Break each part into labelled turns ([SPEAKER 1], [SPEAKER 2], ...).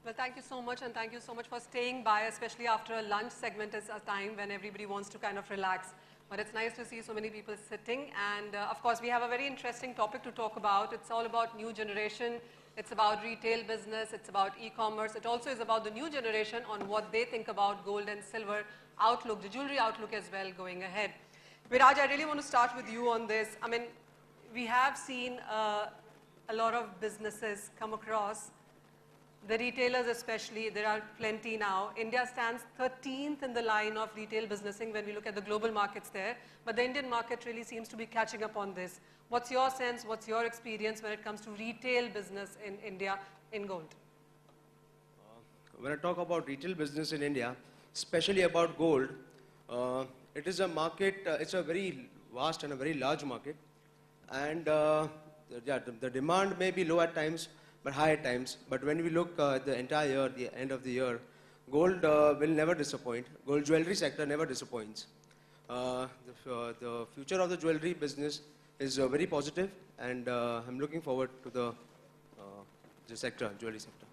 [SPEAKER 1] Well, thank you so much, and thank you so much for staying by, especially after a lunch segment is a time when everybody wants to kind of relax. But it's nice to see so many people sitting, and of course, we have a very interesting topic to talk about. It's all about new generation. It's about retail business. It's about e-commerce. It also is about the new generation on what they think about gold and silver outlook, the jewelry outlook as well going ahead. Viraj, I really want to start with you on this. I mean, we have seen a lot of businesses come across, the retailers especially. There are plenty now. India stands 13th in the line of retail businessing when we look at the global markets there, but the Indian market really seems to be catching up on this. What's your sense, what's your experience when it comes to retail business in India in gold?
[SPEAKER 2] When I talk about retail business in India, especially about gold, it is a market, it's a very vast and a very large market. And yeah, the demand may be low at times, but high at times. But when we look at the entire year, the end of the year, gold will never disappoint. Gold jewelry sector never disappoints. The future of the jewelry business is very positive, and I'm looking forward to the sector, jewelry sector.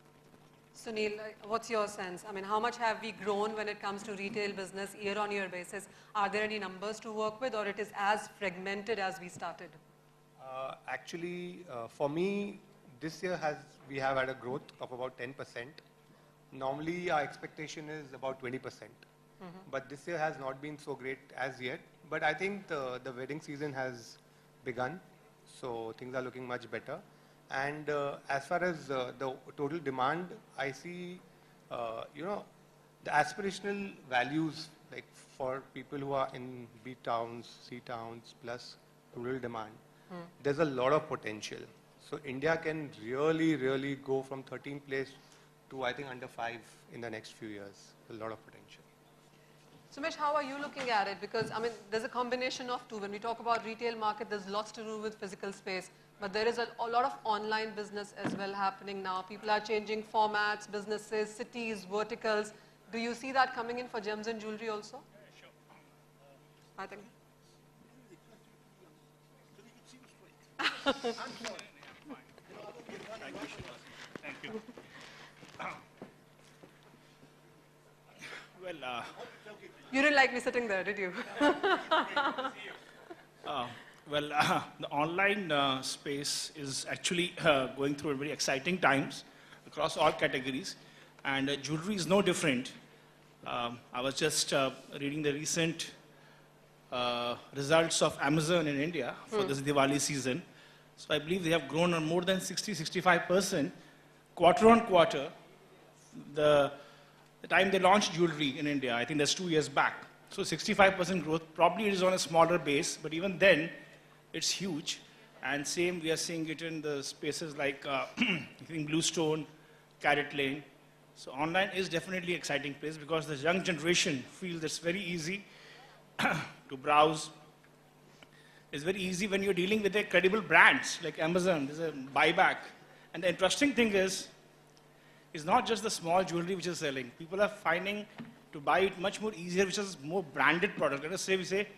[SPEAKER 1] Sunil, what's your sense? I mean, how much have we grown when it comes to retail business year-on-year basis? Are there any numbers to work with, or it is as fragmented as we started?
[SPEAKER 3] Actually, for me, this year we have had a growth of about 10%. Normally, our expectation is about 20%. But this year has not been so great as yet. But I think the wedding season has begun, so things are looking much better. And as far as the total demand, I see, the aspirational values, like for people who are in B towns, C towns, plus rural demand, there's a lot of potential. So India can really, really go from 13th place to, I think, under 5 in the next few years. A lot of potential.
[SPEAKER 1] Sumesh, how are you looking at it? Because, I mean, there's a combination of two. When we talk about retail market, there's lots to do with physical space. But there is a lot of online business as well happening now. People are changing formats, businesses, cities, verticals. Do you see that coming in for gems and jewelry also?
[SPEAKER 4] Yeah, sure.
[SPEAKER 1] I think.
[SPEAKER 4] I'm sorry. I'm fine. Thank you. Thank you. Well,
[SPEAKER 1] you didn't like me sitting there, did you?
[SPEAKER 4] the online space is actually going through a very exciting times across all categories, and jewelry is no different. I was just reading the recent results of Amazon in India for this Diwali season. So I believe they have grown on more than 60-65% quarter on quarter. The time they launched jewelry in India, I think that's 2 years back. So 65% growth, probably it is on a smaller base, but even then, it's huge. And same, we are seeing it in the spaces like I think Bluestone, Carrot Lane. So online is definitely an exciting place because the young generation feels it's very easy to browse. It's very easy when you're dealing with credible brands like Amazon. There's a buyback. And the interesting thing is, it's not just the small jewelry which is selling. People are finding to buy it much more easier, which is more branded product. Let us say we say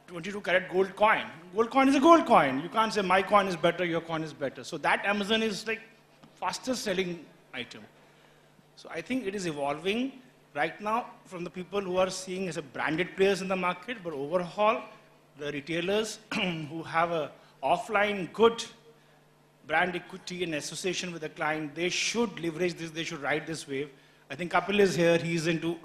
[SPEAKER 4] 22 karat gold coin. Gold coin is a gold coin. You can't say my coin is better, your coin is better. So that Amazon is like fastest selling item. So I think it is evolving right now from the people who are seeing as a branded players in the market, but overall, the retailers who have a offline good brand equity and association with the client, they should leverage this, they should ride this wave. I think Kapil is here, he's into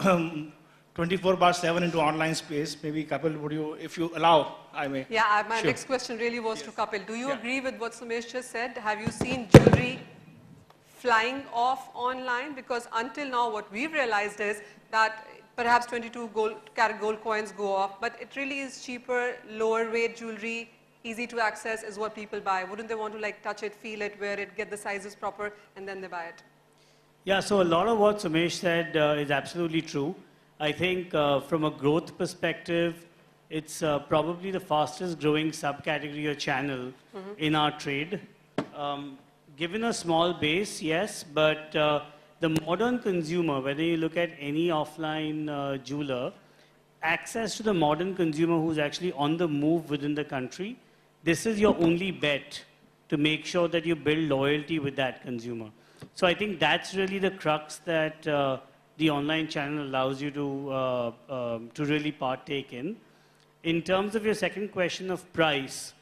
[SPEAKER 4] 24/7 into online space. Maybe Kapil, would you, if you allow, I may.
[SPEAKER 1] Yeah, my
[SPEAKER 4] Sure.
[SPEAKER 1] next question really was to Kapil. Do you
[SPEAKER 4] Yeah.
[SPEAKER 1] agree with what Sumesh just said? Have you seen jewelry flying off online? Because until now, what we've realized is that perhaps 22 karat gold coins go off, but it really is cheaper, lower weight jewelry, easy to access is what people buy. Wouldn't they want to like touch it, feel it, wear it, get the sizes proper, and then they buy it?
[SPEAKER 5] Yeah, so a lot of what Sumesh said is absolutely true. I think from a growth perspective, it's probably the fastest growing subcategory or channel in our trade. Given a small base, yes, but the modern consumer, whether you look at any offline jeweler, access to the modern consumer who's actually on the move within the country, this is your only bet to make sure that you build loyalty with that consumer. So I think that's really the crux that the online channel allows you to really partake in. In terms of your second question of price,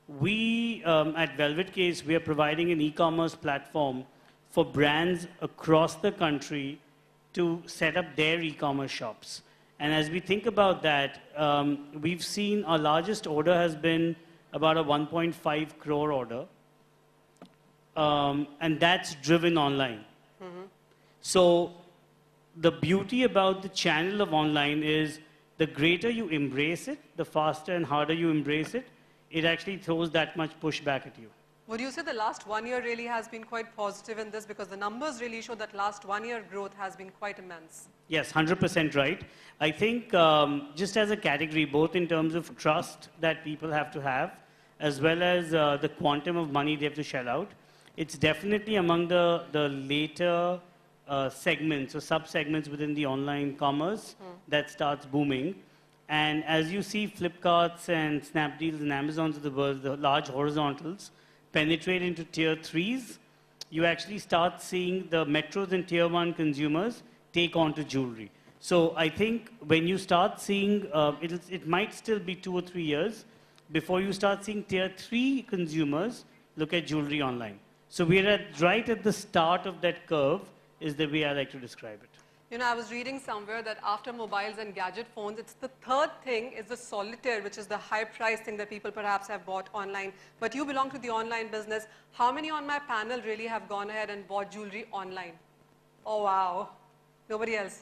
[SPEAKER 5] we at Velvet Case, we are providing an e-commerce platform for brands across the country to set up their e-commerce shops. And as we think about that, we've seen our largest order has been about a 1.5 crore order. And that's driven online. So the beauty about the channel of online is the greater you embrace it, the faster and harder you embrace it, it actually throws that much pushback at you.
[SPEAKER 1] Would you say the last 1 year really has been quite positive in this, because the numbers really show that last 1 year growth has been quite immense?
[SPEAKER 5] Yes, 100% right. I think just as a category, both in terms of trust that people have to have, as well as the quantum of money they have to shell out, it's definitely among the later segments or sub-segments within the online commerce that starts booming. And as you see Flipkarts and Snapdeals and Amazons of the world, the large horizontals, penetrate into tier 3s, you actually start seeing the metros and tier 1 consumers take on to jewelry. So I think when you start seeing, it might still be 2 or 3 years before you start seeing tier 3 consumers look at jewelry online. So we're right at the start of that curve, is the way I like to describe it.
[SPEAKER 1] You know, I was reading somewhere that after mobiles and gadget phones, it's the third thing is the solitaire, which is the high price thing that people perhaps have bought online. But you belong to the online business. How many on my panel really have gone ahead and bought jewelry online? Oh, wow. Nobody else?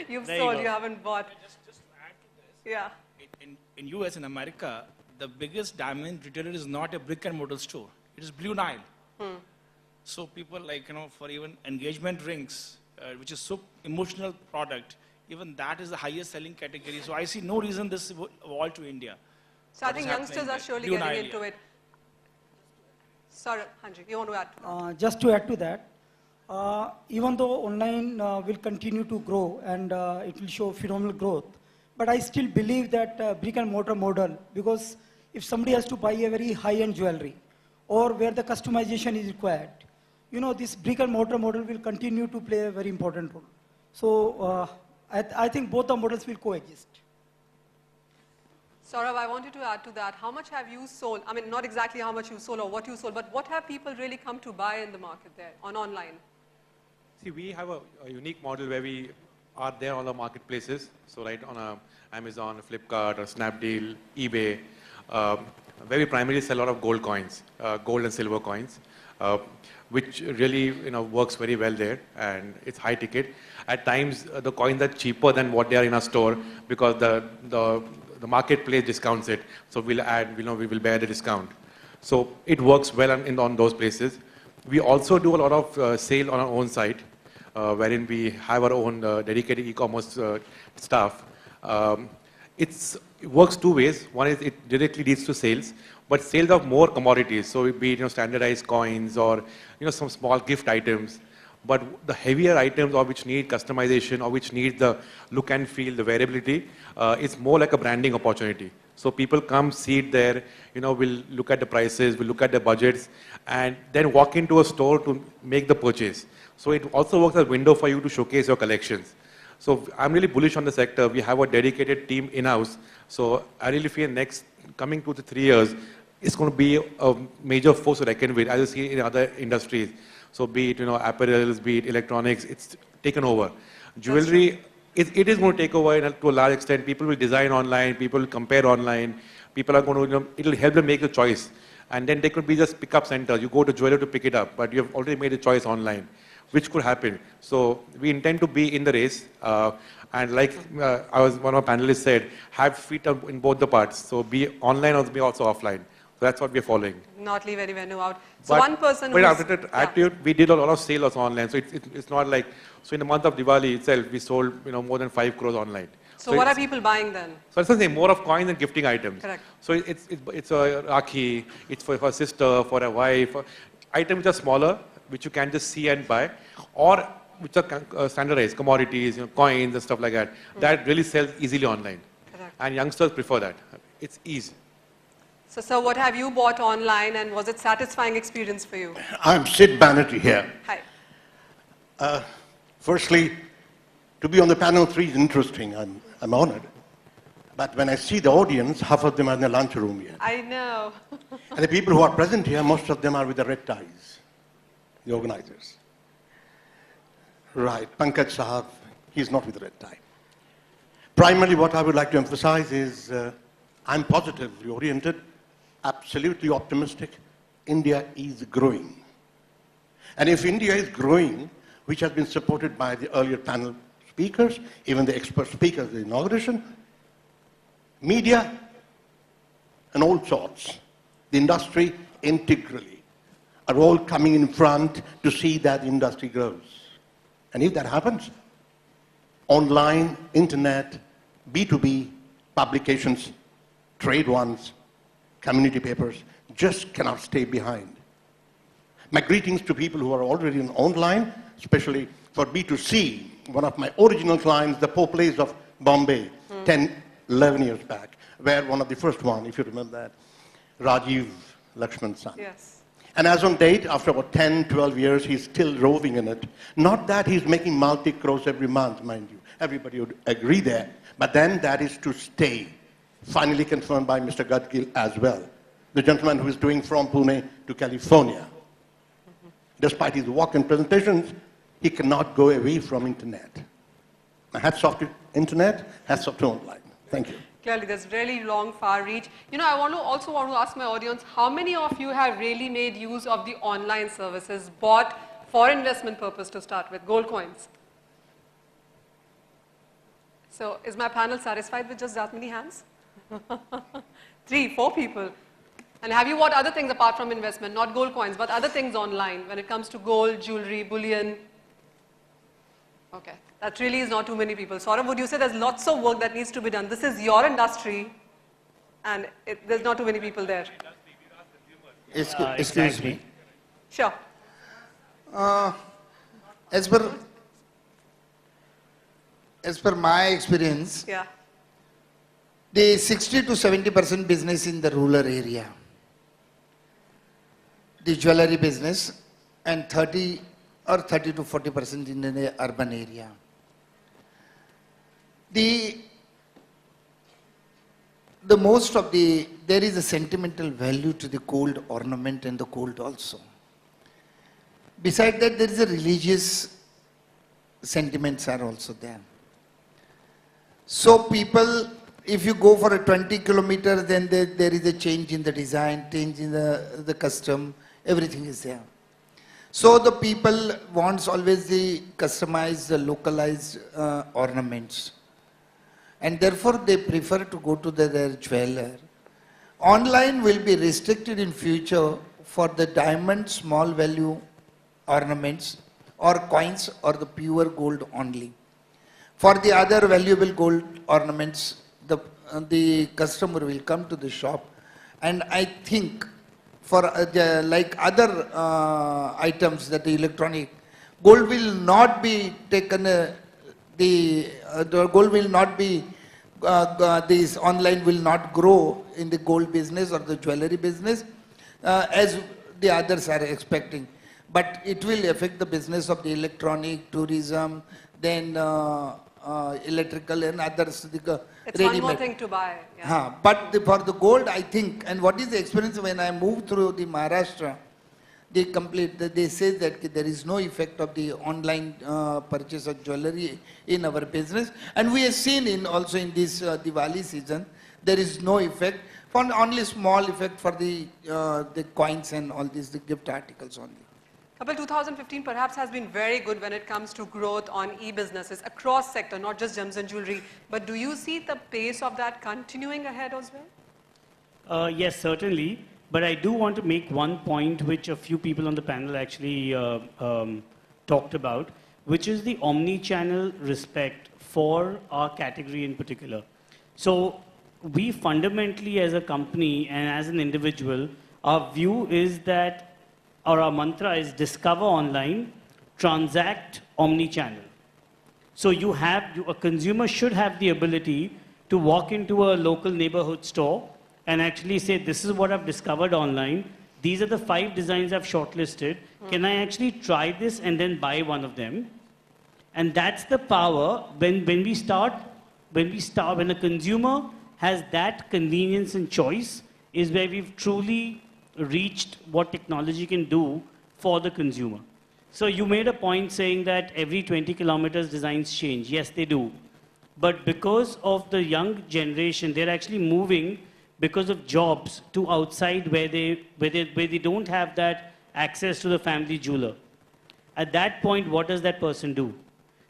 [SPEAKER 1] You've
[SPEAKER 5] There
[SPEAKER 1] sold,
[SPEAKER 5] you
[SPEAKER 1] you haven't bought.
[SPEAKER 4] Just to add to this,
[SPEAKER 1] Yeah.
[SPEAKER 4] in US and America, the biggest diamond retailer is not a brick and mortar store. It is Blue Nile. So people like, for even engagement rings, which is so emotional product, even that is the highest selling category. So I see no reason this will evolve to India.
[SPEAKER 1] So I
[SPEAKER 4] What
[SPEAKER 1] think
[SPEAKER 4] is
[SPEAKER 1] youngsters
[SPEAKER 4] happening
[SPEAKER 1] are
[SPEAKER 4] there?
[SPEAKER 1] surely
[SPEAKER 4] Blue
[SPEAKER 1] getting
[SPEAKER 4] Nile,
[SPEAKER 1] into
[SPEAKER 4] yeah.
[SPEAKER 1] it. Sorry, Hanji, you want to add to that?
[SPEAKER 6] Just to add to that, even though online will continue to grow and it will show phenomenal growth, but I still believe that brick and mortar model, because if somebody has to buy a very high-end jewelry or where the customization is required, this brick and mortar model will continue to play a very important role. So I think both the models will coexist.
[SPEAKER 1] Saurabh, I wanted to add to that. How much have you sold? I mean, not exactly how much you sold or what you sold, but what have people really come to buy in the market there, on online?
[SPEAKER 7] See, we have a unique model where we are there on the marketplaces. So right on Amazon, Flipkart, or Snapdeal, eBay, where we primarily sell a lot of gold coins, gold and silver coins, which really works very well there, and it's high ticket. At times, the coins are cheaper than what they are in our store because the marketplace discounts it. So we'll add, we will bear the discount. So it works well on those places. We also do a lot of sale on our own site, wherein we have our own dedicated e-commerce staff. It works two ways. One is it directly leads to sales, but sales of more commodities. So be it standardized coins or some small gift items. But the heavier items or which need customization or which need the look and feel, the variability, it's more like a branding opportunity. So people come, see it there, will look at the prices, will look at the budgets, and then walk into a store to make the purchase. So it also works as a window for you to showcase your collections. So I'm really bullish on the sector. We have a dedicated team in-house. So I really feel coming 2 to 3 years, it's going to be a major force to reckon with, as you see in other industries. So be it, apparels, be it electronics, it's taken over. Jewelry, it is going to take over to a large extent. People will design online, people will compare online, people are going to, it'll help them make a choice. And then there could be just pick-up centers. You go to jeweler to pick it up, but you have already made a choice online, which could happen. So we intend to be in the race. And like one of our panelists said, have feet in both the parts. So be online or be also offline. So that's what we're following.
[SPEAKER 1] Not leave anyone out. So one person
[SPEAKER 7] but
[SPEAKER 1] who's...
[SPEAKER 7] after that, actually, we did a lot of sales online. So it's not like, so in the month of Diwali itself, we sold more than 5 crores online.
[SPEAKER 1] So what are people buying then?
[SPEAKER 7] So it's something more of coins and gifting items.
[SPEAKER 1] Correct.
[SPEAKER 7] So it's a Rakhi, it's for a sister, for a wife, items which are smaller, which you can just see and buy, or which are standardized, commodities, coins and stuff like that. That really sells easily online.
[SPEAKER 1] Correct.
[SPEAKER 7] And youngsters prefer that. It's easy.
[SPEAKER 1] So, sir, what have you bought online and was it satisfying experience for you?
[SPEAKER 8] I'm Sid Banerjee here.
[SPEAKER 1] Hi.
[SPEAKER 8] Firstly, to be on the panel 3 is interesting. I'm honored. But when I see the audience, half of them are in the lunchroom here.
[SPEAKER 1] I know.
[SPEAKER 8] And the people who are present here, most of them are with the red ties, the organizers. Right, Pankaj Sahab, he's not with the red tie. Primarily what I would like to emphasize is I'm positively oriented, absolutely optimistic. India is growing. And if India is growing, which has been supported by the earlier panel speakers, even the expert speakers at the inauguration, media and all sorts, the industry integrally, are all coming in front to see that the industry grows. And if that happens, online, internet, B2B, publications, trade ones, community papers, just cannot stay behind. My greetings to people who are already online, especially for B2C. One of my original clients, the Pope Place of Bombay, 10, 11 years back, where one of the first one, if you remember that, Rajiv Lakshman's son.
[SPEAKER 1] Yes.
[SPEAKER 8] And as on date, after about 10, 12 years, he's still roving in it. Not that he's making multi-crores every month, mind you. Everybody would agree there. But then that is to stay. Finally confirmed by Mr. Gadgil as well. The gentleman who is doing from Pune to California. Despite his walk-in presentations, he cannot go away from internet. Hats off to internet, hats off to online. Thank you.
[SPEAKER 1] Clearly, there's really long, far reach. You know, I also want to ask my audience, how many of you have really made use of the online services bought for investment purpose to start with, gold coins? So, is my panel satisfied with just that many hands? 3, 4 people. And have you bought other things apart from investment, not gold coins, but other things online when it comes to gold, jewelry, bullion? Okay. That really is not too many people. Saurabh, would you say there's lots of work that needs to be done? This is your industry, and there's not too many people there.
[SPEAKER 9] Excuse me.
[SPEAKER 1] Sure.
[SPEAKER 9] As per my experience,
[SPEAKER 1] Yeah.
[SPEAKER 9] the 60 to 70% business in the rural area, the jewelry business, and 30 to 40% in the urban area. The most of there is a sentimental value to the gold ornament and the gold also. Besides that, there is a religious sentiments are also there. So people, if you go for a 20 kilometers, then there is a change in the design, change in the custom, everything is there. So the people wants always the customized, the localized ornaments. And therefore they prefer to go to their jeweler. Online will be restricted in future for the diamond small value ornaments or coins or the pure gold only. For the other valuable gold ornaments, the customer will come to the shop, and I think for like other items that the electronic, gold will not be taken, the gold will not be, this online will not grow in the gold business or the jewelry business as the others are expecting. But it will affect the business of the electronic, tourism, then electrical and others.
[SPEAKER 1] It's one more thing to buy. Yeah.
[SPEAKER 9] But for the gold, I think, and what is the experience when I moved through the Maharashtra, they say that there is no effect of the online purchase of jewelry in our business. And we have seen also in this Diwali season, there is no effect, for only small effect for the coins and all these, the gift articles only.
[SPEAKER 1] Kapil, 2015 perhaps has been very good when it comes to growth on e-businesses across sector, not just gems and jewelry. But do you see the pace of that continuing ahead as well?
[SPEAKER 5] Yes, certainly. But I do want to make one point which a few people on the panel actually talked about, which is the omni-channel respect for our category in particular. So we fundamentally as a company and as an individual, our view is that, or our mantra is discover online, transact omni-channel. So a consumer should have the ability to walk into a local neighborhood store and actually say, this is what I've discovered online. These are the 5 designs I've shortlisted. Can I actually try this and then buy one of them? And that's the power when a consumer has that convenience and choice is where we've truly reached what technology can do for the consumer. So you made a point saying that every 20 kilometers designs change. Yes, they do. But because of the young generation, they're actually moving because of jobs to outside where they don't have that access to the family jeweler. At that point, what does that person do?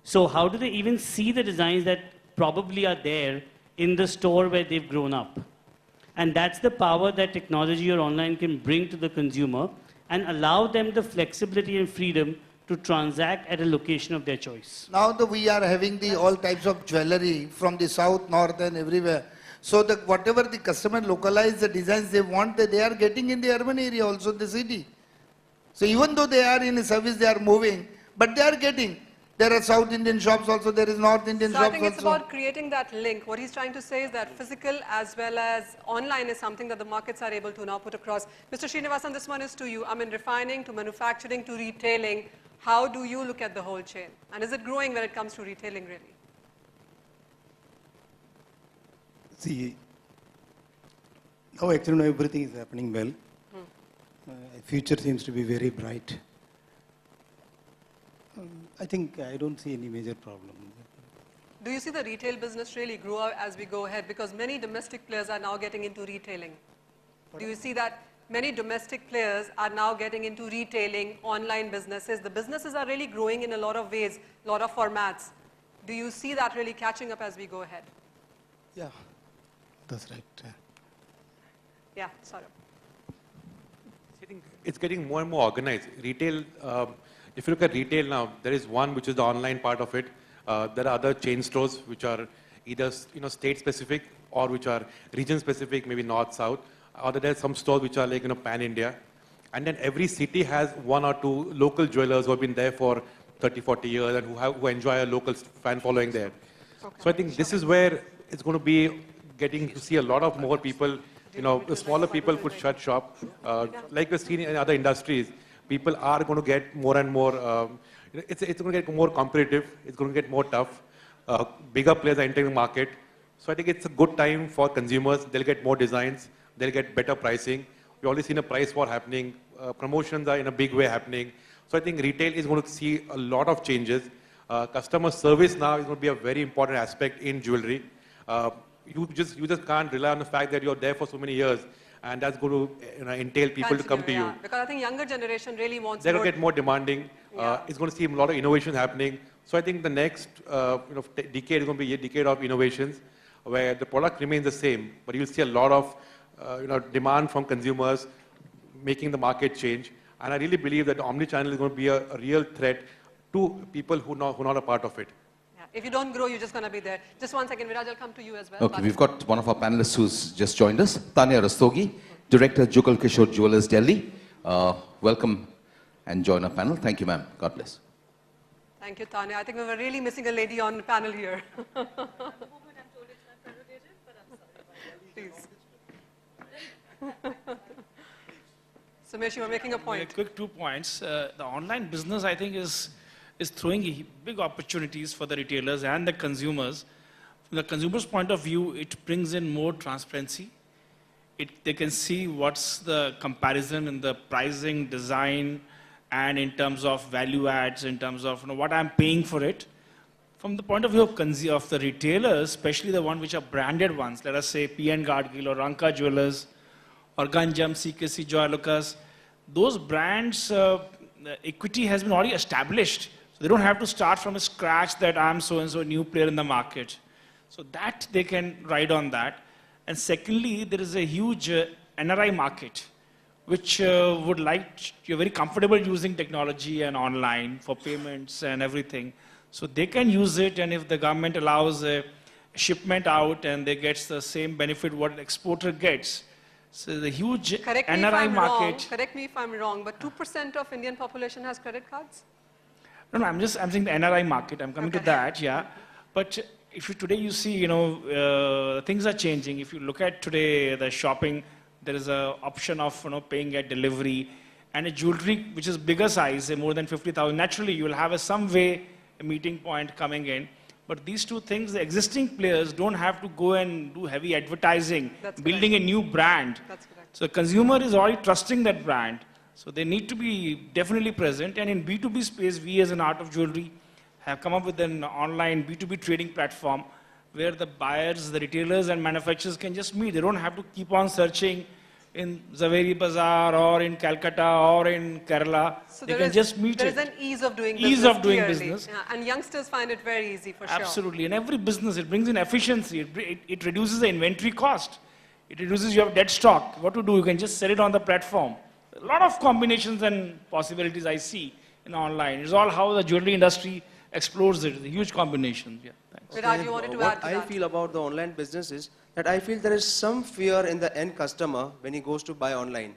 [SPEAKER 5] So how do they even see the designs that probably are there in the store where they've grown up? And that's the power that technology or online can bring to the consumer and allow them the flexibility and freedom to transact at a location of their choice.
[SPEAKER 9] Now we are having all types of jewelry from the south, north and everywhere. So that whatever the customer localize the designs they want, they are getting in the urban area also, the city. So even though they are in a service, they are moving, but they are getting. There are South Indian shops also, there is North Indian shops also.
[SPEAKER 1] I think it's about creating that link. What he's trying to say is that physical as well as online is something that the markets are able to now put across. Mr. Srinivasan, this one is to you. I mean, refining to manufacturing to retailing, how do you look at the whole chain? And is it growing when it comes to retailing really?
[SPEAKER 10] See, now actually everything is happening well. Future seems to be very bright. I think I don't see any major problem.
[SPEAKER 1] Do you see the retail business really grow as we go ahead? Because many domestic players are now getting into retailing. Do you see that many domestic players are now getting into retailing, online businesses? The businesses are really growing in a lot of ways, a lot of formats. Do you see that really catching up as we go ahead?
[SPEAKER 10] Yeah, that's right.
[SPEAKER 1] Yeah, sorry.
[SPEAKER 7] I think it's getting more and more organized. Retail, if you look at retail now, there is one which is the online part of it. There are other chain stores which are either state specific or which are region specific, maybe north, south. Or there are some stores which are like pan India. And then every city has 1 or 2 local jewelers who have been there for 30, 40 years and who enjoy a local fan following there. Okay. So I think this is where it's going to be getting to see a lot of more people. The smaller people could shut shop. Like we've seen in other industries, people are going to get more and more, it's going to get more competitive, it's going to get more tough. Bigger players are entering the market. So I think it's a good time for consumers. They'll get more designs, they'll get better pricing. We've already seen a price war happening. Promotions are in a big way happening. So I think retail is going to see a lot of changes. Customer service now is going to be a very important aspect in jewelry. You just can't rely on the fact that you're there for so many years, and that's going to entail people to come to you.
[SPEAKER 1] Because I think younger generation really wants.
[SPEAKER 7] They're going to get more demanding. It's going to see a lot of innovation happening. So I think the next decade is going to be a decade of innovations, where the product remains the same, but you'll see a lot of demand from consumers, making the market change. And I really believe that omnichannel is going to be a real threat to people who are not a part of it.
[SPEAKER 1] If you don't grow, you're just going to be there. Just one second, Viraj, I'll come to you as well.
[SPEAKER 11] Okay, we've got one of our panelists who's just joined us, Tanya Rastogi, Director, Jugal Kishore Jewelers, Delhi. Welcome and join our panel. Thank you, ma'am. God bless.
[SPEAKER 1] Thank you, Tanya. I think we were really missing a lady on the panel here. Please. Sumesh, you were making a point.
[SPEAKER 4] Quick 2 points. The online business, I think, is throwing big opportunities for the retailers and the consumers. From the consumer's point of view, it brings in more transparency. They can see what's the comparison in the pricing, design, and in terms of value adds, in terms of what I'm paying for it. From the point of view of the retailers, especially the ones which are branded ones, let us say P.N. Gadgil or Ranka Jewelers or Ganjam, CKC, Joy Lucas, those brands, equity has been already established. So they don't have to start from scratch that I'm so-and-so new player in the market. So that they can ride on that. And secondly, there is a huge NRI market, which you're very comfortable using technology and online for payments and everything. So they can use it, and if the government allows a shipment out and they get the same benefit what an exporter gets. So the huge NRI market.
[SPEAKER 1] Correct me if I'm wrong, but 2% of Indian population has credit cards?
[SPEAKER 4] No, I'm saying the NRI market. I'm coming to that, yeah. But if you today you see, things are changing. If you look at today the shopping, there is a option of paying at delivery, and a jewelry which is bigger size, say more than 50,000. Naturally, you will have some way a meeting point coming in. But these two things, the existing players don't have to go and do heavy advertising, building a new brand.
[SPEAKER 1] That's correct.
[SPEAKER 4] So the consumer is already trusting that brand. So they need to be definitely present. And in B2B space, we as an Art of Jewelry have come up with an online B2B trading platform where the buyers, the retailers and manufacturers can just meet. They don't have to keep on searching in Zaveri Bazaar or in Calcutta or in Kerala.
[SPEAKER 1] So
[SPEAKER 4] they can just meet
[SPEAKER 1] there
[SPEAKER 4] it.
[SPEAKER 1] is an ease of doing business.
[SPEAKER 4] Ease of doing
[SPEAKER 1] clearly.
[SPEAKER 4] business.
[SPEAKER 1] Yeah, and youngsters find it very easy for sure.
[SPEAKER 4] Absolutely. In every business, it brings in efficiency. It reduces the inventory cost. It reduces your dead stock. What to do? You can just sell it on the platform. A lot of combinations and possibilities I see in online. It's all how the jewelry industry explores it. It's a huge combination. Yeah, thanks.
[SPEAKER 1] Viraj, you wanted to
[SPEAKER 2] What
[SPEAKER 1] add to
[SPEAKER 2] I
[SPEAKER 1] that?
[SPEAKER 2] feel about the online business is that I feel there is some fear in the end customer when he goes to buy online.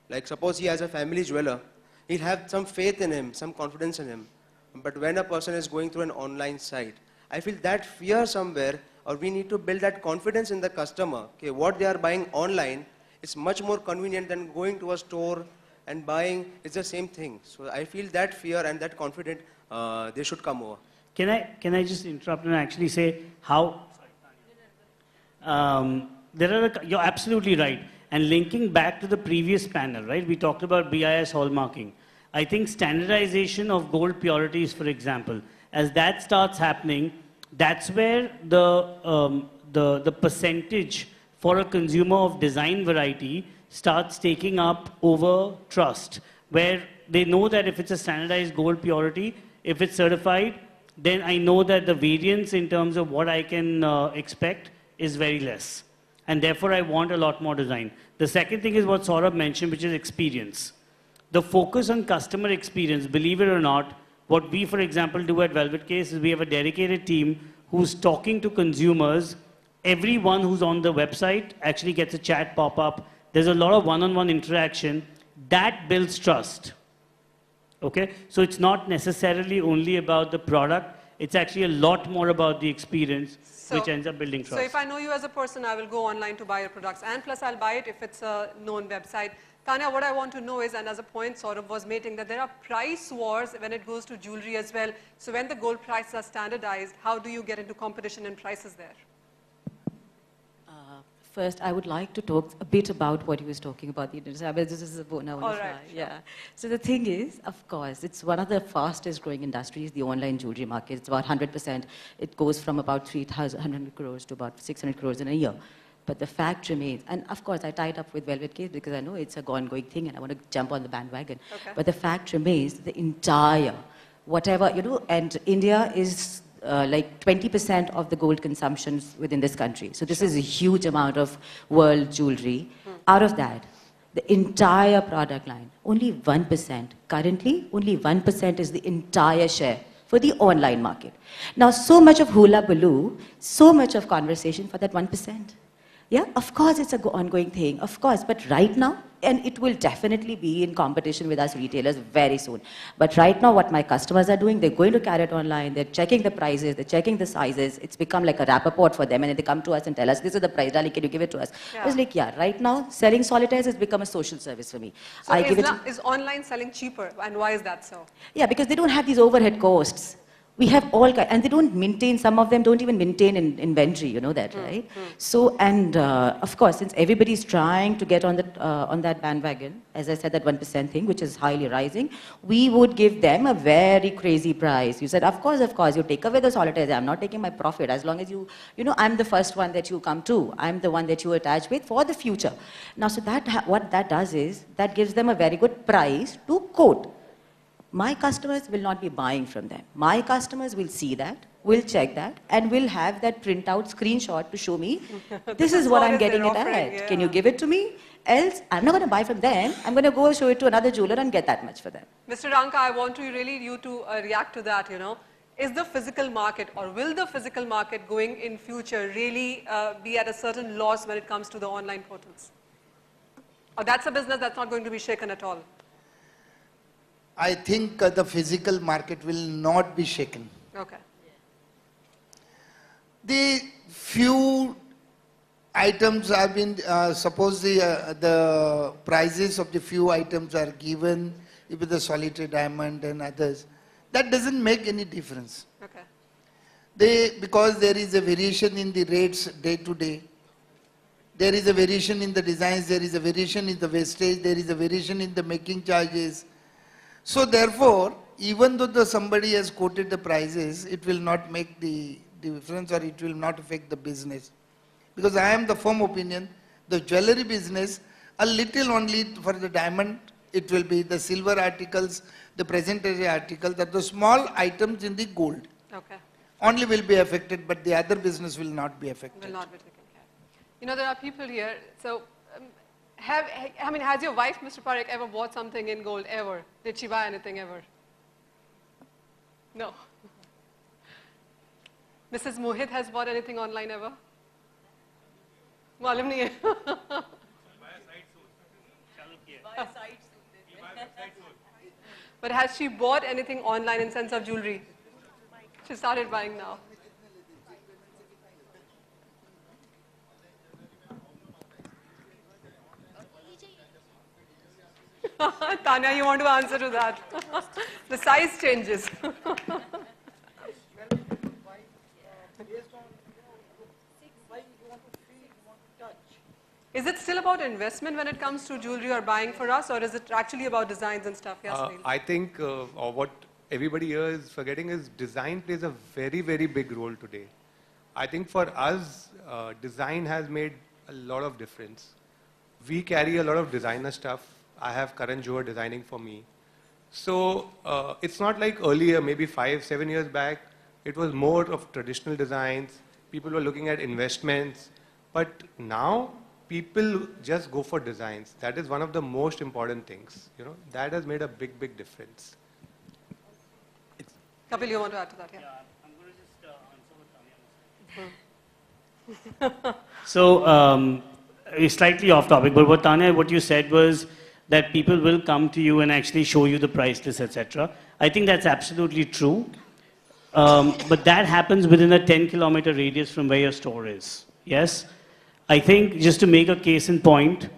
[SPEAKER 2] Like suppose he has a family jeweler, he'll have some faith in him, some confidence in him. But when a person is going through an online site, I feel that fear somewhere, or we need to build that confidence in the customer. Okay, what they are buying online is much more convenient than going to a store and buying. It's the same thing. So I feel that fear and that confidence, they should come over.
[SPEAKER 5] Can I just interrupt and actually say how? You're absolutely right. And linking back to the previous panel, right? We talked about BIS hallmarking. I think standardization of gold purities, for example, as that starts happening, that's where the percentage for a consumer of design variety starts taking up over trust, where they know that if it's a standardized gold purity, if it's certified, then I know that the variance in terms of what I can expect is very less. And therefore, I want a lot more design. The second thing is what Saurabh mentioned, which is experience. The focus on customer experience, believe it or not, what we, for example, do at Velvet Case is we have a dedicated team who's talking to consumers. Everyone who's on the website actually gets a chat pop-up. There's a lot of one-on-one interaction. That builds trust. Okay? So it's not necessarily only about the product. It's actually a lot more about the experience, which ends up building trust.
[SPEAKER 1] So if I know you as a person, I will go online to buy your products. And plus, I'll buy it if it's a known website. Tanya, what I want to know is, and as a point Saurabh was making, that there are price wars when it goes to jewelry as well. So when the gold prices are standardized, how do you get into competition and prices there?
[SPEAKER 12] First, I would like to talk a bit about what he was talking about. This is a bonus.
[SPEAKER 1] All right,
[SPEAKER 12] Yeah. So the thing is, of course, it's one of the fastest growing industries, the online jewelry market. It's about 100%. It goes from about 3,100 crores to about 600 crores in a year. But the fact remains, and of course I tied up with Velvet Case because I know it's a ongoing thing and I want to jump on the bandwagon.
[SPEAKER 1] Okay.
[SPEAKER 12] But the fact remains, the entire, whatever, and India is like 20% of the gold consumptions within this country. So this is a huge amount of world jewelry. Out of that, the entire product line, only 1%, currently only 1% is the entire share for the online market. Now so much of hula baloo, so much of conversation for that 1%. Yeah, of course it's an ongoing thing, of course, but right now, and it will definitely be in competition with us retailers very soon. But right now what my customers are doing, they're going to carry it online, they're checking the prices, they're checking the sizes, it's become like a rapport for them, and then they come to us and tell us, this is the price, darling, can you give it to us?
[SPEAKER 1] Yeah.
[SPEAKER 12] I was like, yeah, right now selling solitaires has become a social service for me.
[SPEAKER 1] So
[SPEAKER 12] I give it
[SPEAKER 1] is online selling cheaper, and why is that so?
[SPEAKER 12] Yeah, because they don't have these overhead costs. We have all and they don't maintain, some of them don't even maintain inventory, you know that, right? So, and of course, since everybody's trying to get on that bandwagon, as I said, that 1% thing, which is highly rising, we would give them a very crazy price. You said, of course, you take away the solitaires, I'm not taking my profit, as long as you know, I'm the first one that you come to, I'm the one that you attach with for the future. Now, so that, what that does is, that gives them a very good price to quote. My customers will not be buying from them. My customers will see that, will check that, and will have that printout screenshot to show me, this is what I'm getting it at.
[SPEAKER 1] Yeah.
[SPEAKER 12] Can you give it to me? Else, I'm not going to buy from them. I'm going to go show it to another jeweler and get that much for them.
[SPEAKER 1] Mr. Ranka, I want you to react to that, Is the physical market, or will the physical market going in future really be at a certain loss when it comes to the online portals? Or that's a business that's not going to be shaken at all?
[SPEAKER 9] I think the physical market will not be shaken.
[SPEAKER 1] Okay.
[SPEAKER 9] The few items have been, suppose the prices of the few items are given, with the solitary diamond and others, that doesn't make any difference.
[SPEAKER 1] Okay.
[SPEAKER 9] Because there is a variation in the rates day to day, there is a variation in the designs, there is a variation in the wastage, there is a variation in the making charges. So therefore, even though somebody has quoted the prices, it will not make the difference, or it will not affect the business. Because I am the firm opinion, the jewelry business, a little only for the diamond, it will be the silver articles, the presentary articles, that the small items in the gold.
[SPEAKER 1] Okay.
[SPEAKER 9] Only will be affected, but the other business will not be affected.
[SPEAKER 1] Will not be taken care. You know, there are people here. So, has your wife, Mr. Parekh, ever bought something in gold ever? Did she buy anything ever? No. Mrs. Mohit has bought anything online ever? मालूम नहीं है. But has she bought anything online in sense of jewelry? She started buying now. Tanya, you want to answer to that? The size changes. Is it still about investment when it comes to jewelry or buying for us, or is it actually about designs and stuff? Yes,
[SPEAKER 3] I think what everybody here is forgetting is design plays a very, very big role today. I think for us, design has made a lot of difference. We carry a lot of designer stuff. I have Karan Johar designing for me. So it's not like earlier, maybe 5-7 years back, it was more of traditional designs. People were looking at investments. But now, people just go for designs. That is one of the most important things. You know, that has made a big, big difference.
[SPEAKER 1] Kapil, you want to add to that? Yeah.
[SPEAKER 5] I'm going to just answer. So, it's slightly off topic, but what you said was that people will come to you and actually show you the price list, etc. I think that's absolutely true. But that happens within a 10-kilometer radius from where your store is. Yes? I think just to make a case in point,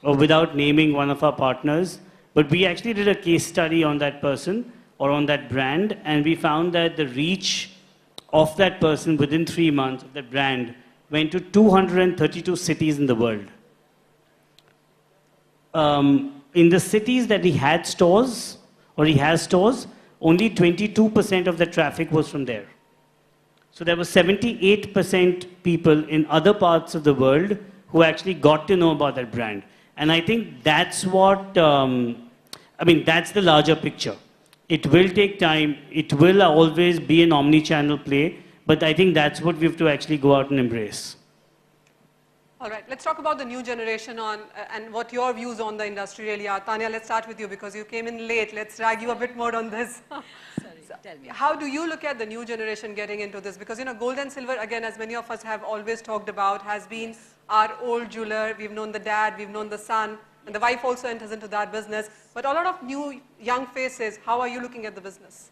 [SPEAKER 5] or without naming one of our partners, but we actually did a case study on that person or on that brand, and we found that the reach of that person within 3 months of that brand went to 232 cities in the world. In the cities that he had stores, or he has stores, only 22% of the traffic was from there. So there were 78% people in other parts of the world who actually got to know about that brand. And I think that's what, that's the larger picture. It will take time. It will always be an omni-channel play. But I think that's what we have to actually go out and embrace.
[SPEAKER 1] All right, let's talk about the new generation and what your views on the industry really are. Tanya, let's start with you because you came in late. Let's drag you a bit more on this.
[SPEAKER 12] Tell me.
[SPEAKER 1] How do you look at the new generation getting into this? Because, you know, gold and silver, again, as many of us have always talked about, has been our old jeweler. We've known the dad, we've known the son, and the wife also enters into that business. But a lot of new young faces, how are you looking at the business?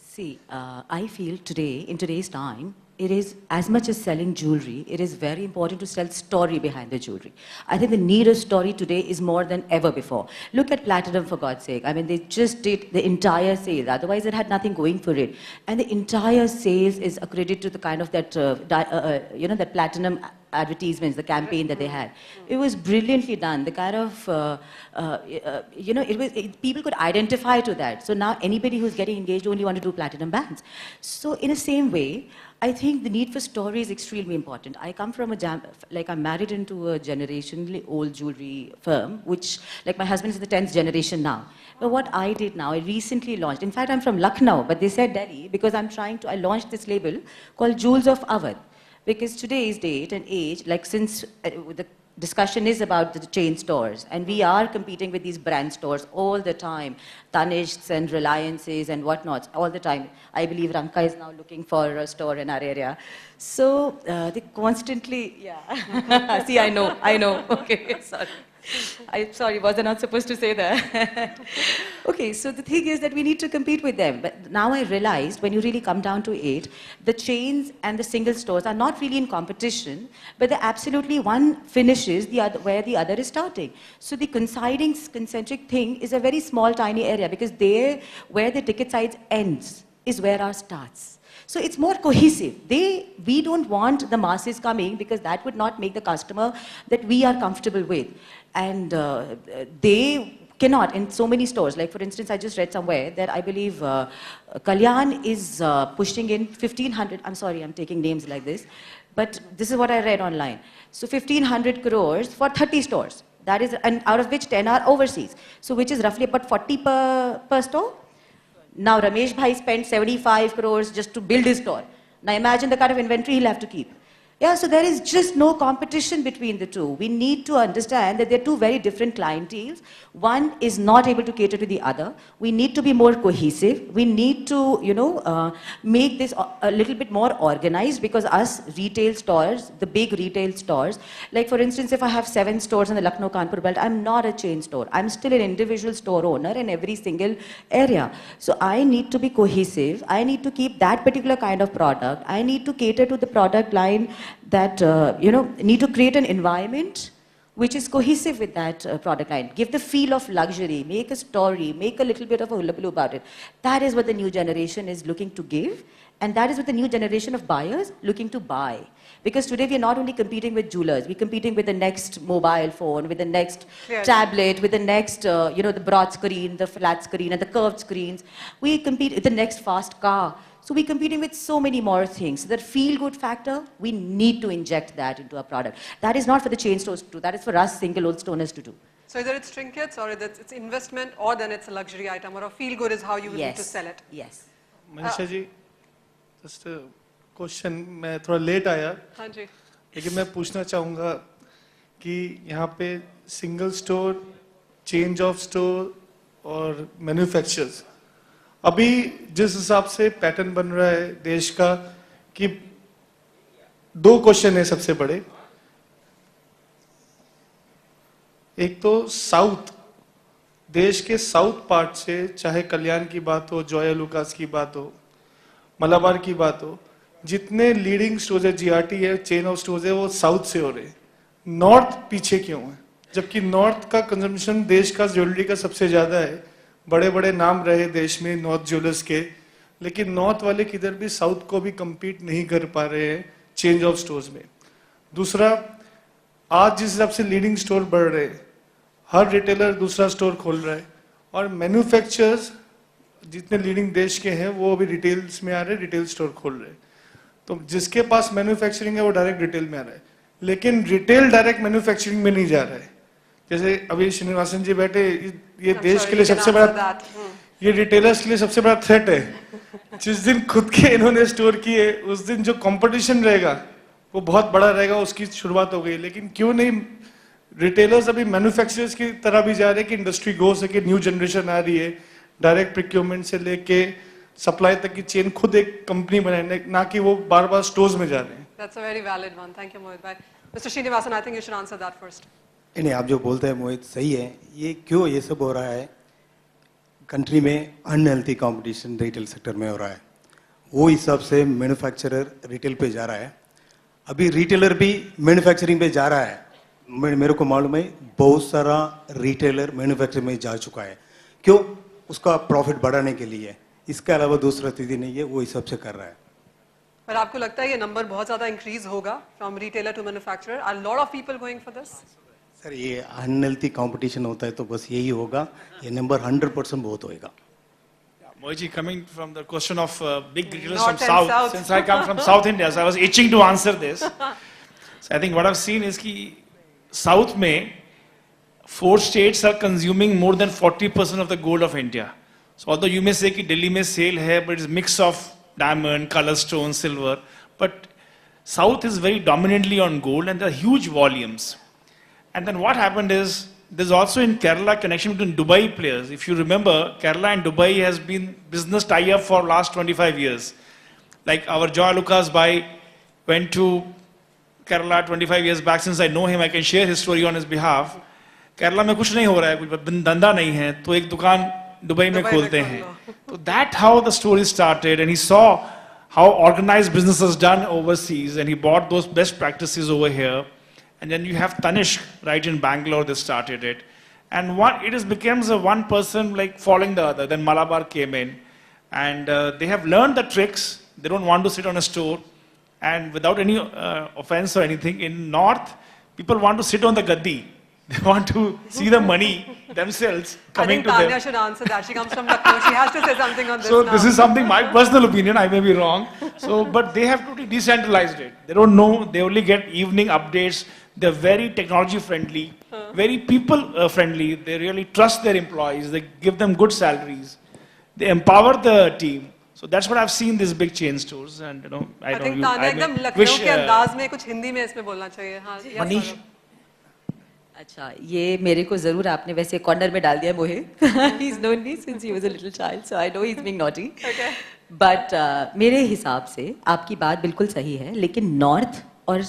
[SPEAKER 12] See, I feel today, in today's time, it is as much as selling jewelry, it is very important to tell story behind the jewelry. I think the need of story today is more than ever before. Look at Platinum, for God's sake. I mean, they just did the entire sale. Otherwise, it had nothing going for it. And the entire sales is accredited to the kind of that, that Platinum advertisements, the campaign that they had. It was brilliantly done. The kind of, people could identify to that. So now anybody who's getting engaged only want to do platinum bands. So in the same way, I think the need for story is extremely important. I come from I'm married into a generationally old jewelry firm, which, like my husband is the 10th generation now. But what I did now, I recently launched, in fact, I'm from Lucknow, but they said Delhi, because I launched this label called Jewels of Awadh. Because today's date and age, like since the discussion is about the chain stores, and we are competing with these brand stores all the time, Tanishqs and Reliances and whatnot, all the time. I believe Ranka is now looking for a store in our area. So they constantly, yeah. See, I know, okay, sorry. I'm sorry, was I not supposed to say that? Okay, so the thing is that we need to compete with them. But now I realized, when you really come down to it, the chains and the single stores are not really in competition, but they absolutely, one finishes the other, where the other is starting. So the coinciding concentric thing is a very small, tiny area, because there, where the ticket size ends, is where ours starts. So it's more cohesive. We don't want the masses coming, because that would not make the customer that we are comfortable with. And they cannot in so many stores. Like for instance, I just read somewhere that I believe Kalyan is pushing in 1,500, I'm sorry, I'm taking names like this, but this is what I read online. So 1,500 crores for 30 stores. That is, and out of which 10 are overseas. So which is roughly about 40 per store. Now Ramesh Bhai spent 75 crores just to build his store. Now imagine the kind of inventory he'll have to keep. Yeah, so there is just no competition between the two. We need to understand that they're two very different clienteles. One is not able to cater to the other. We need to be more cohesive. We need to, make this a little bit more organized, because us retail stores, the big retail stores, like for instance, if I have 7 stores in the Lucknow Kanpur belt, I'm not a chain store. I'm still an individual store owner in every single area. So I need to be cohesive. I need to keep that particular kind of product. I need to cater to the product line that, need to create an environment which is cohesive with that product line. Give the feel of luxury, make a story, make a little bit of a hullabaloo about it. That is what the new generation is looking to give, and that is what the new generation of buyers looking to buy. Because today we are not only competing with jewelers, we're competing with the next mobile phone, with the next tablet, with the next, the broad screen, the flat screen, and the curved screens. We compete with the next fast car. So we're competing with so many more things. That feel-good factor, we need to inject that into our product. That is not for the chain stores to do. That is for us single-old stoners to do.
[SPEAKER 1] So either it's trinkets, or it's investment, or then it's a luxury item, or a feel-good is how you will need to sell it.
[SPEAKER 12] Yes.
[SPEAKER 13] Manisha ji, just a question. मैं थोड़ा late आया,
[SPEAKER 1] हाँ जी.
[SPEAKER 13] लेकिन मैं पूछना चाहूँगा कि यहाँ पे single store, change of store और मैन्युफैक्चरर्स, अभी जिस हिसाब से पैटर्न बन रहा है देश का, कि 2 क्वेश्चन है सबसे बड़े. एक तो साउथ, देश के साउथ पार्ट से, चाहे कल्याण की बात हो, जॉय लुकास की बात हो, मलाबार की बात हो, जितने लीडिंग स्टोर्स है, जीआरटी है, चेन ऑफ स्टोर्स है, वो साउथ से हो रहे. नॉर्थ पीछे क्यों है? जबकि नॉर्थ का कंजम्पशन देश का ज्वेलरी का सबसे ज्यादा है. बड़े बड़े नाम रहे देश में नॉर्थ ज्वेलर्स के, लेकिन नॉर्थ वाले किधर भी साउथ को भी compete नहीं कर पा रहे हैं चेंज ऑफ स्टोर्स में. दूसरा, आज जिस हिसाब से लीडिंग स्टोर बढ़ रहे हैं, हर रिटेलर दूसरा स्टोर खोल रहा है, और मैन्युफैक्चरर्स जितने लीडिंग देश के हैं वो अभी रिटेल्स में आ रहे हैं, रिटेल स्टोर खोल रहे हैं. तो जिसके पास मैन्युफैक्चरिंग है वो डायरेक्ट रिटेल में आ रहा है, लेकिन रिटेल डायरेक्ट मैन्युफैक्चरिंग में नहीं जा रहा है. जैसे अभी श्रीनिवासन जी बैठे, ये देश के लिए सबसे बड़ा, ये रिटेलर्स के लिए सबसे बड़ा थ्रेट है. जिस दिन खुद के इन्होंने स्टोर किए, उस दिन जो कंपटीशन रहेगा वो बहुत बड़ा रहेगा. उसकी शुरुआत हो गई, लेकिन क्यों नहीं रिटेलर्स अभी मैन्युफैक्चरर्स की तरह भी जा रहे हैं कि इंडस्ट्री ग्रो सके. न्यू जनरेशन आ रही है, डायरेक्ट प्रोक्योरमेंट से लेके सप्लाई तक की चेन खुद एक कंपनी बनाए, ना कि वो बार बार स्टोर्स में जा रहे हैं.
[SPEAKER 1] That's a very valid one. Thank you, Mohit bhai. Mr. Srinivasan, I think you should answer that first.
[SPEAKER 10] नहीं, आप जो बोलते हैं मोहित सही है. ये क्यों ये सब हो रहा है? कंट्री में अनहेल्थी कंपटीशन रिटेल सेक्टर में हो रहा है. वो हिसाब से मैन्युफैक्चरर रिटेल पे जा रहा है. अभी रिटेलर भी मैन्युफैक्चरिंग पे जा रहा है. मेरे को मालूम है बहुत सारा रिटेलर मैन्युफैक्चरिंग में जा चुका है. क्यों? उसका प्रॉफिट बढ़ाने के लिए. इसके अलावा दूसरा स्थिति नहीं है, वो हिसाब से कर रहा है.
[SPEAKER 1] पर आपको लगता है ये नंबर बहुत ज्यादा इंक्रीज होगा from retailer to manufacturer? Are lot of people going for this?
[SPEAKER 10] Sir, ये अनहेल्थी कंपटीशन होता है तो बस यही होगा. ये नंबर 100% बहुत होएगा.
[SPEAKER 4] Mohit, coming from the question of big retailers from South, since I come from South India, so I was itching to answer this. So I think what I've seen is that South में 4 states are consuming more than 40% of the gold of India. So although you may say that Delhi में sale है, but it's a mix of diamond, color stone, silver, but South is very dominantly on gold, and there are huge volumes. And then what happened is, there's also in Kerala connection between Dubai players. If you remember, Kerala and Dubai has been business tie-up for last 25 years. Like our Joy Lucas Bhai went to Kerala 25 years back. Since I know him, I can share his story on his behalf. Kerala में कुछ नहीं हो रहा है, कुछ धंधा नहीं है, तो एक दुकान दुबई में खोलते हैं. So that how the story started, and he saw how organized business is done overseas, and he brought those best practices over here. And then you have Tanishq, right in Bangalore, they started it. And it is becomes a one person like following the other. Then Malabar came in, and they have learned the tricks. They don't want to sit on a store, and without any offense or anything, in North, people want to sit on the gaddi. They want to see the money themselves coming to them.
[SPEAKER 1] I think Tanya should answer that. She comes from Lucknow. She has to say something on this
[SPEAKER 4] So
[SPEAKER 1] now.
[SPEAKER 4] this is something, my personal opinion, I may be wrong. So, but they have totally decentralized it. They don't know, they only get evening updates. They're very technology friendly, very people friendly. They really trust their employees. They give them good salaries. They empower the team. So that's what I've seen these big chain stores. And
[SPEAKER 1] I think Tanya एकदम लखनऊ के अंदाज में कुछ हिंदी में इसमें बोलना चाहिए. हाँ,
[SPEAKER 12] मनीष. अच्छा, ये मेरे को जरूर आपने वैसे कॉर्नर में डाल दिया मोहे. He's known me since he was a little child, so I know he's being naughty.
[SPEAKER 1] Okay.
[SPEAKER 12] But मेरे हिसाब से आपकी बात बिल्कुल सही है, लेकिन नॉर्थ और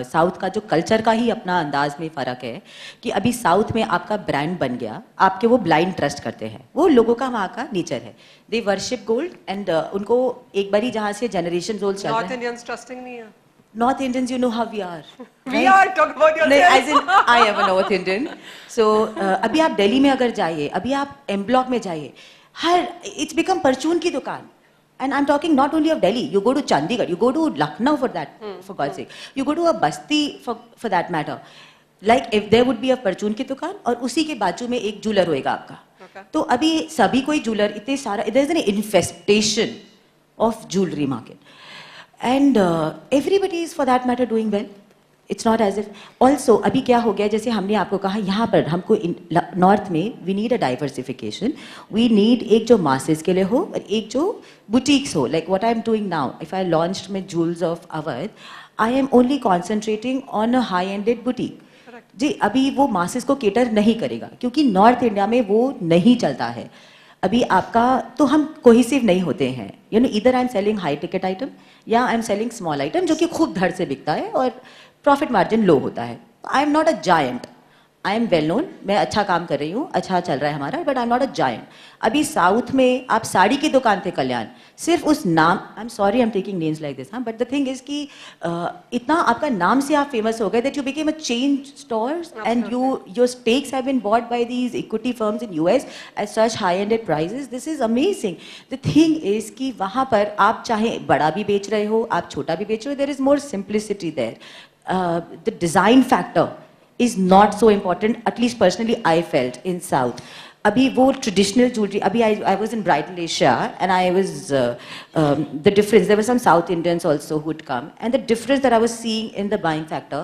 [SPEAKER 12] साउथ का जो कल्चर का ही अपना अंदाज में फ़र्क है कि अभी साउथ में आपका ब्रांड बन गया, आपके वो ब्लाइंड ट्रस्ट करते हैं, वो लोगों का वहाँ का नेचर है. दे वर्शिप गोल्ड एंड उनको एक बारी जहाँ से जनरेशन ओल्ड चल रहा है.
[SPEAKER 1] नॉर्थ इंडियंस ट्रस्टिंग नहीं है.
[SPEAKER 12] North Indians, you know how we are.
[SPEAKER 1] We are, talk about yourself.
[SPEAKER 12] As in, I am a North Indian. So, अभी आप दिल्ली में अगर जाइए, अभी आप M Block में जाइए, it's become परचून की दुकान. And I'm talking not only of Delhi. You go to Chandigarh, you go to Lucknow for that, for God's sake. You go to a Basti for that matter. Like if there would be a परचून की दुकान और उसी के बाजू में एक jeweller होएगा आपका. तो अभी सभी कोई जूलर इतने सारा, there's an infestation of jewelry market. And everybody is for that matter doing well. It's not as if. Also, अभी क्या हो गया, जैसे हमने आपको कहा यहाँ पर हमको नॉर्थ में we need a diversification. We need एक जो masses के लिए हो और एक जो boutiques हो. Like what I'm doing now. If I launched my Jewels of Awadh, I am only concentrating on a high-ended boutique. जी अभी वो masses को cater नहीं करेगा क्योंकि नॉर्थ इंडिया में वो नहीं चलता है. अभी आपका तो हम कोहेसिव नहीं होते हैं. You know, either I'm selling high ticket item या I'm selling small item जो कि खूब धड़ से बिकता है और प्रॉफिट मार्जिन लो होता है. I am not a giant. I am well known. मैं अच्छा काम कर रही हूँ, अच्छा चल रहा है हमारा, but I am not a giant. अभी साउथ में आप साड़ी की दुकान थे कल्याण, सिर्फ उस नाम, I am sorry I am taking names like this, हाँ, बट द थिंग इज कि इतना आपका नाम से आप फेमस हो गए that you became a chain stores and your stakes have been bought by these equity firms in US at such high ended prices. This is amazing. The thing is कि वहाँ पर आप चाहे बड़ा भी बेच रहे हो, आप छोटा भी बेच रहे हो, there is more simplicity there. The design factor is not so important, at least personally I felt in South. Abhi wo traditional jewelry, abhi I was in Bridal Asia and I was, the difference, there were some South Indians also who would come and the difference that I was seeing in the buying factor,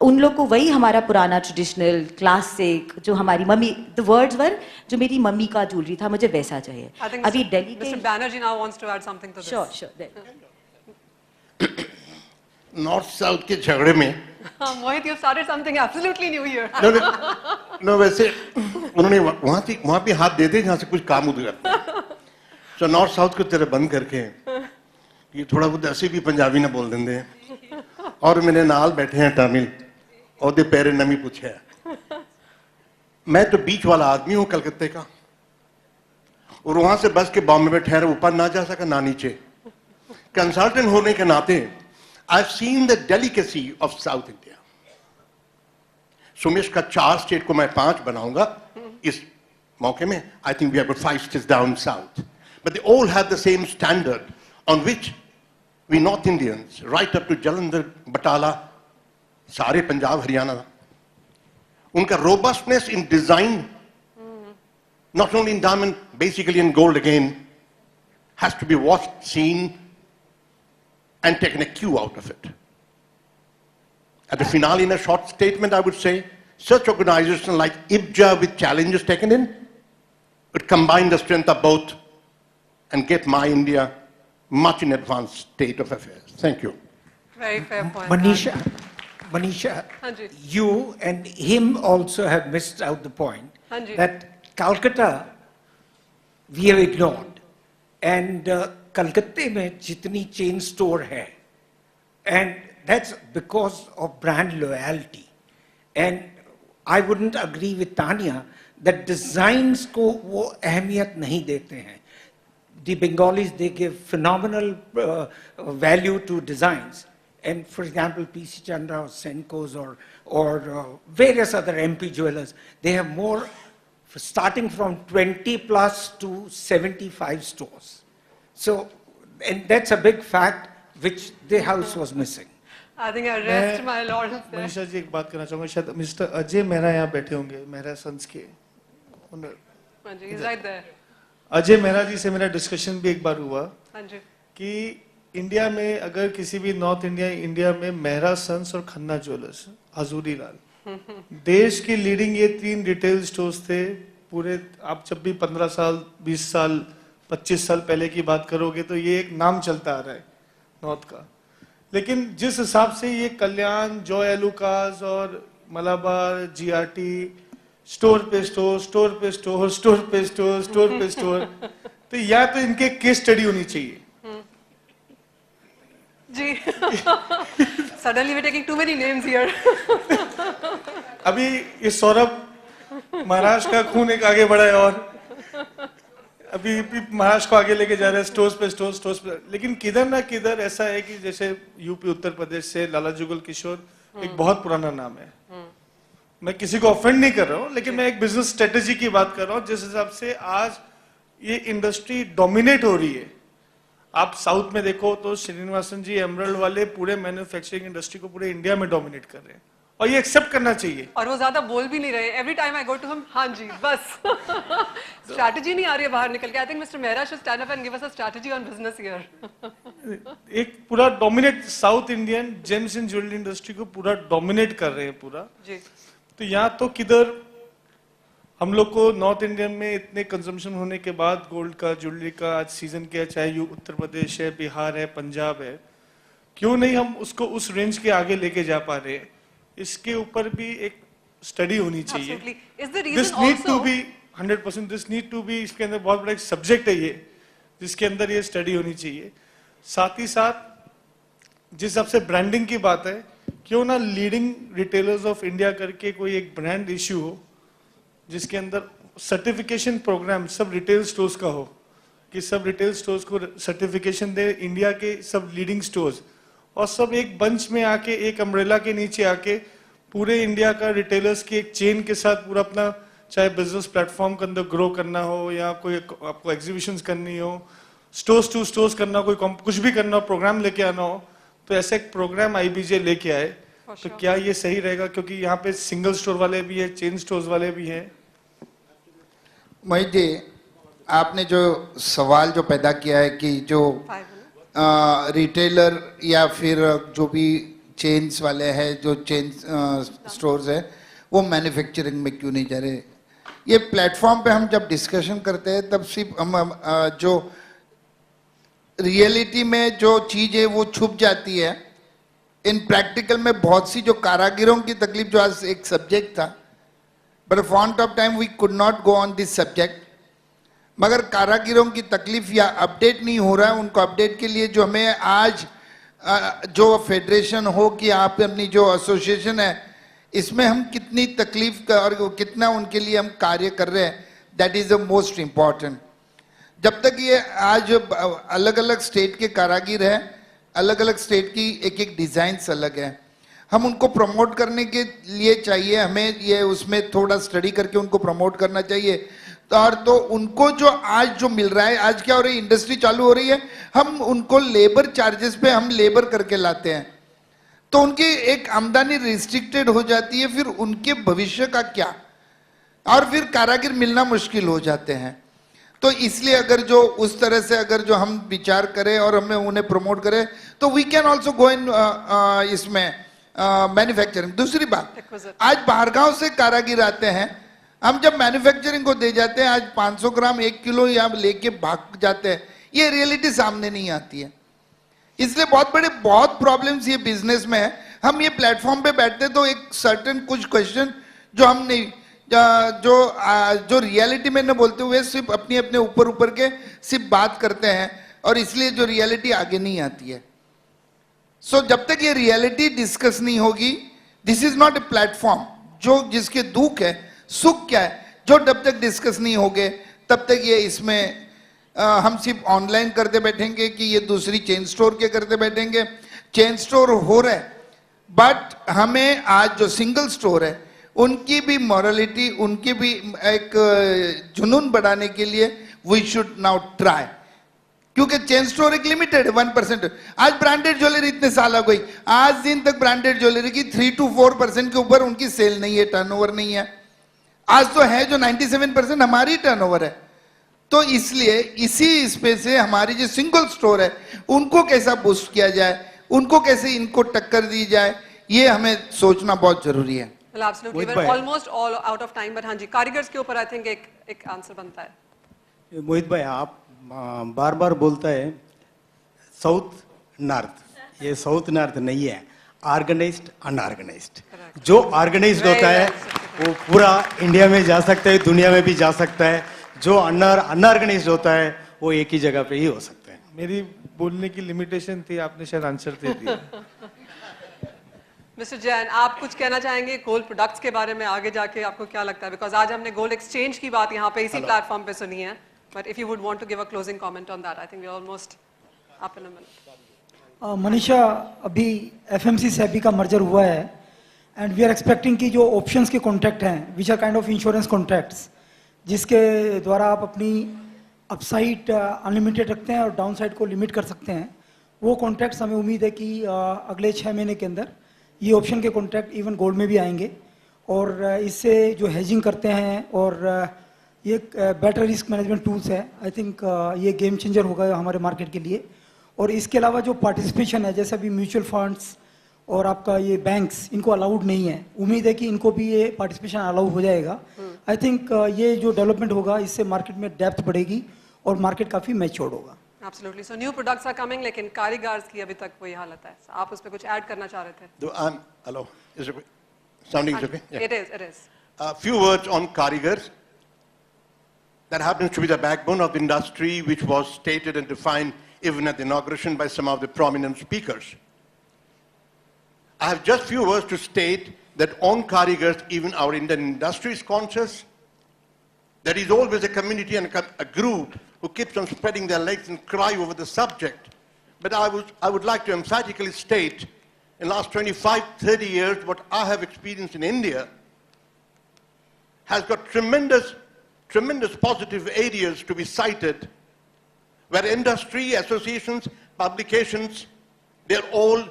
[SPEAKER 12] उन लोग को वही हमारा पुराना traditional classic जो हमारी mummy, the words were जो मेरी मम्मी का ज्वेलरी था मुझे वैसा चाहिए. अभी दिल्ली के
[SPEAKER 1] Mr. Banerjee now wants to add something to this.
[SPEAKER 12] Sure.
[SPEAKER 8] North south के झगड़े में
[SPEAKER 1] Mohit, you started something absolutely new here.
[SPEAKER 8] no, वैसे उन्होंने वहाँ पे हाथ दे दे जहाँ से कुछ काम उधर करते हैं. So नॉर्थ साउथ को तेरे बंद करके ये थोड़ा बहुत ऐसे भी पंजाबी ना बोल देंगे और मेरे नाल बैठे हैं तमिल और दे पैरे नमी पूछे है. मैं तो बीच वाला आदमी हूँ कलकत्ते का और वहाँ से बस के बॉम्बे में ठहरे, ऊपर ना जा सका ना नीचे. कंसल्टेंट होने के नाते I've seen the delicacy of South India. Sumesh का 4 स्टेट को मैं 5 बनाऊंगा इस मौके में. I think we have got 5 states down south, but they all have the same standard on which we North Indians, right up to Jalandhar, Batala, सारे पंजाब हरियाणा, उनका robustness in design, not only in diamond, basically in gold again, has to be watched, seen, and taken a cue out of it. At the finale, in a short statement, I would say, such organizations like IBJA with challenges taken in, would combine the strength of both and get my India much in advanced state of affairs. Thank you.
[SPEAKER 1] Very fair point.
[SPEAKER 14] Manisha,
[SPEAKER 1] Hanji.
[SPEAKER 14] you and him also have missed out the point
[SPEAKER 1] Hanji.
[SPEAKER 14] that Calcutta we have ignored. And कलकत्ते में जितनी chain store है and that's because of brand loyalty. And I wouldn't agree with Tanya that designs को वो अहमियत नहीं देते हैं. The Bengalis, they give phenomenal value to designs. And for example, PC Chandra or Senko's or various other MP jewelers, they have more, starting from 20 plus to 75 stores. So, and that's a big fact which the house was missing.
[SPEAKER 1] I think I rest my laurels there.
[SPEAKER 13] Manisha ji एक बात करना चाहूँगा, शायद mister Ajay Mehra यहाँ बैठे होंगे, Mehra sons के owner.
[SPEAKER 1] हाँ जी, he's right there.
[SPEAKER 13] Ajay Mehra जी से मेरा डिस्कशन भी एक बार हुआ
[SPEAKER 1] हाँ जी.
[SPEAKER 13] कि इंडिया में अगर किसी भी नॉर्थ इंडिया में मेहरा सन्स और खन्ना ज्वेलर्स, हजूरी लाल, देश की लीडिंग ये 3 रिटेल स्टोर्स थे पूरे. आप जब भी 15 साल 20 साल 25 साल पहले की बात करोगे तो ये एक नाम चलता आ रहा है नॉर्थ का. लेकिन जिस हिसाब से ये कल्याण, जॉय एलुकास और मलाबार, जीआरटी, स्टोर पे स्टोर, स्टोर पे स्टोर, स्टोर पे स्टोर, स्टोर पे स्टोर, तो या तो इनके केस स्टडी होनी चाहिए.
[SPEAKER 1] जी. Suddenly we're taking too many names here.
[SPEAKER 13] अभी ये सौरभ महाराष्ट्र का खून एक आगे बढ़ा है और अभी महाराष्ट्र को आगे लेके जा रहे हैं स्टोर्स पे स्टोर्स. लेकिन किधर ना किधर ऐसा है कि जैसे यूपी उत्तर प्रदेश से लाला जुगल किशोर एक बहुत पुराना नाम है. मैं किसी को ऑफेंड नहीं कर रहा हूँ, लेकिन मैं एक बिजनेस स्ट्रेटेजी की बात कर रहा हूँ जिस हिसाब से आज ये इंडस्ट्री डोमिनेट हो रही है. आप साउथ में देखो तो श्रीनिवासन जी एमरल्ड वाले पूरे मैन्युफैक्चरिंग इंडस्ट्री को पूरे इंडिया में डोमिनेट कर रहे हैं और ये एक्सेप्ट करना चाहिए.
[SPEAKER 1] और वो ज्यादा बोल भी नहीं रहे. Every time I go to him, हाँ जी बस. स्ट्रैटेजी नहीं आ रही है बाहर निकल के. I think mister Mehra should stand up and give us a strategy on business here.
[SPEAKER 13] एक पूरा dominate south Indian James and jewellery industry को पूरा डोमिनेट कर रहे हैं पूरा
[SPEAKER 1] जी.
[SPEAKER 13] तो यहाँ तो किधर हम लोग को नॉर्थ इंडियन में इतने कंजम्पशन होने के बाद गोल्ड का, ज्वेलरी का आज सीजन के, चाहे उत्तर प्रदेश है, बिहार है, पंजाब है, क्यों नहीं हम उसको उस रेंज के आगे लेके जा पा रहे हैं. इसके ऊपर भी एक स्टडी होनी चाहिए. This need to be 100%. This need to be, इसके अंदर बहुत बड़ा एक सब्जेक्ट है ये जिसके अंदर ये स्टडी होनी चाहिए. साथ ही साथ जिस हिसाब से ब्रांडिंग की बात है, क्यों ना लीडिंग रिटेलर्स ऑफ इंडिया करके कोई एक ब्रांड इश्यू हो जिसके अंदर सर्टिफिकेशन प्रोग्राम सब रिटेल स्टोर्स का हो, कि सब रिटेल स्टोर्स को सर्टिफिकेशन दे इंडिया के सब लीडिंग स्टोर्स, और सब एक बंच में आके एक अम्ब्रेला के नीचे आके पूरे इंडिया का रिटेलर्स की एक चेन के साथ पूरा अपना चाहे बिजनेस प्लेटफॉर्म के अंदर ग्रो करना हो या कोई आपको एग्जीबिशंस करनी हो, स्टोर्स टू स्टोर्स करना, कोई कुछ भी करना हो, प्रोग्राम लेके आना हो, तो ऐसा एक प्रोग्राम आईबीजे लेके आए तो क्या ये सही रहेगा? क्योंकि यहाँ पे सिंगल स्टोर वाले भी है, चेन स्टोर्स वाले भी हैं.
[SPEAKER 9] महेश जी, आपने जो सवाल जो पैदा किया है कि जो रिटेलर या फिर जो भी चेन्स वाले हैं, जो चेन स्टोर्स है, वो मैन्युफैक्चरिंग में क्यों नहीं जा रहे. ये प्लेटफॉर्म पे हम जब डिस्कशन करते हैं तब सिर्फ हम जो रियलिटी में जो चीज़ है वो छुप जाती है. इन प्रैक्टिकल में बहुत सी जो कारागिरों की तकलीफ जो आज एक सब्जेक्ट था, but for want of time we could not go on this subject. मगर कारागिरों की तकलीफ या अपडेट नहीं हो रहा है, उनको अपडेट के लिए जो हमें आज जो फेडरेशन हो कि आप अपनी जो एसोसिएशन है इसमें हम कितनी तकलीफ का और कितना उनके लिए हम कार्य कर रहे हैं, that is the most important. जब तक ये आज अलग अलग स्टेट के कारागिर हैं, अलग अलग स्टेट की एक एक डिज़ाइंस अलग है, हम उनको प्रमोट करने के लिए चाहिए, हमें ये उसमें थोड़ा स्टडी करके उनको प्रमोट करना चाहिए. तो उनको जो आज जो मिल रहा है, आज क्या हो रही है, इंडस्ट्री चालू हो रही है, हम उनको लेबर चार्जेस पे हम लेबर करके लाते हैं, तो उनकी एक आमदनी रिस्ट्रिक्टेड हो जाती है. फिर उनके भविष्य का क्या, और फिर कारागिर मिलना मुश्किल हो जाते हैं. तो इसलिए अगर जो उस तरह से अगर जो हम विचार करें और हमें उन्हें प्रमोट करें तो वी कैन ऑल्सो गो इन इसमें मैन्युफैक्चरिंग. दूसरी बात, आज बाहरगांव से कारागिर आते हैं, हम जब मैन्युफैक्चरिंग को दे जाते हैं, आज 500 ग्राम 1 किलो या लेके भाग जाते हैं, ये रियलिटी सामने नहीं आती है. इसलिए बहुत प्रॉब्लम्स ये बिजनेस में है. हम ये प्लेटफॉर्म पे बैठते तो एक सर्टेन कुछ क्वेश्चन जो हम नहीं जो रियलिटी में न बोलते हुए सिर्फ अपने अपने ऊपर के सिर्फ बात करते हैं, और इसलिए जो रियलिटी आगे नहीं आती है. सो जब तक ये रियलिटी डिस्कस नहीं होगी, this is not a platform. जो जिसके दुख है, सुख क्या है, जो जब तक डिस्कस नहीं होंगे तब तक ये इसमें हम सिर्फ ऑनलाइन करते बैठेंगे कि ये दूसरी चेन स्टोर के करते बैठेंगे। चेन स्टोर हो रहा है, बट हमें आज जो सिंगल स्टोर है उनकी भी मॉरलिटी, उनकी भी एक जुनून बढ़ाने के लिए वी शुड नाउ ट्राई, क्योंकि चेन स्टोर एक लिमिटेड है 1%। आज ब्रांडेड ज्वेलरी इतने साल हो गई, आज दिन तक ब्रांडेड ज्वेलरी की 3 to 4% के ऊपर उनकी सेल नहीं है, टर्नओवर नहीं है। आज तो है जो 97% हमारी टर्नओवर है। तो इसलिए इसी स्पेस से हमारी जो सिंगल स्टोर है उनको कैसा बूस्ट किया जाए, उनको कैसे इनको टक्कर दी जाए, ये हमें सोचना बहुत जरूरी है।
[SPEAKER 1] Well, absolutely. We're almost all out of time, but हाँ जी, कारीगर्स के ऊपर I think एक आंसर बनता है।
[SPEAKER 10] मोहित भाई, आप बार बार बोलता है साउथ नॉर्थ, ये साउथ नॉर्थ नहीं है, ऑर्गेनाइज्ड अनऑर्गेनाइज्ड। जो ऑर्गेनाइज्ड होता है वो पूरा इंडिया में जा सकता है, दुनिया में भी जा सकता है। जो अनऑर्गेनाइज्ड होता है वो एक ही जगह पे ही हो सकता है।
[SPEAKER 13] मेरी बोलने की लिमिटेशन थी, आपने शायद आंसर दे दिया।
[SPEAKER 1] मिस्टर जैन, आप कुछ कहना चाहेंगे गोल्ड प्रोडक्ट्स के बारे में आगे जाके? आपको क्या लगता है, बिकॉज आज हमने गोल्ड एक्सचेंज की बात यहाँ पे इसी प्लेटफॉर्म पे सुनी है, but if you would want to give a closing comment on that, I think we are almost up in a minute.
[SPEAKER 6] Manisha, अभी एफएमसी सेबी का मर्जर हुआ है एंड वी आर एक्सपेक्टिंग कि जो ऑप्शंस के कॉन्ट्रैक्ट हैं which are kind of insurance contracts, जिसके द्वारा आप अपनी अपसाइड अनलिमिटेड रखते हैं और डाउन साइड को लिमिट कर सकते हैं, वो कॉन्ट्रैक्ट्स हमें उम्मीद है कि अगले 6 महीने के अंदर ये ऑप्शन के कॉन्ट्रैक्ट इवन गोल्ड में भी आएंगे। और इससे जो हेजिंग करते हैं और ये बेटर रिस्क मैनेजमेंट टूल्स है, आई थिंक ये गेम चेंजर होगा हमारे मार्केट के लिए। और इसके अलावा जो पार्टिसिपेशन है, जैसे अभी म्यूचुअल फंड्स और आपका ये बैंक्स, इनको अलाउड नहीं है, उम्मीद है कि इनको भी ये पार्टिसिपेशन अलाउ हो जाएगा। आई थिंक ये जो डेवलपमेंट होगा इससे मार्केट में डेप्थ बढ़ेगी और मार्केट काफ़ी मैच्योर्ड होगा।
[SPEAKER 1] Absolutely. So new products are coming, लेकिन कारीगर्स की अभी तक वही हालत है। So, आप उस पर कुछ ऐड करना चाह रहे थे?
[SPEAKER 8] Hello, is it sounding okay? Yeah.
[SPEAKER 1] It is.
[SPEAKER 8] A few words on karigars. That happens to be the backbone of the industry, which was stated and defined even at the inauguration by some of the prominent speakers. I have just few words to state that on karigars, even our Indian industry is conscious. There is always a community and a group who keeps on spreading their legs and cry over the subject. But I would like to emphatically state, in the last 25, 30 years, what I have experienced in India has got tremendous positive areas to be cited, where industry, associations, publications, they're all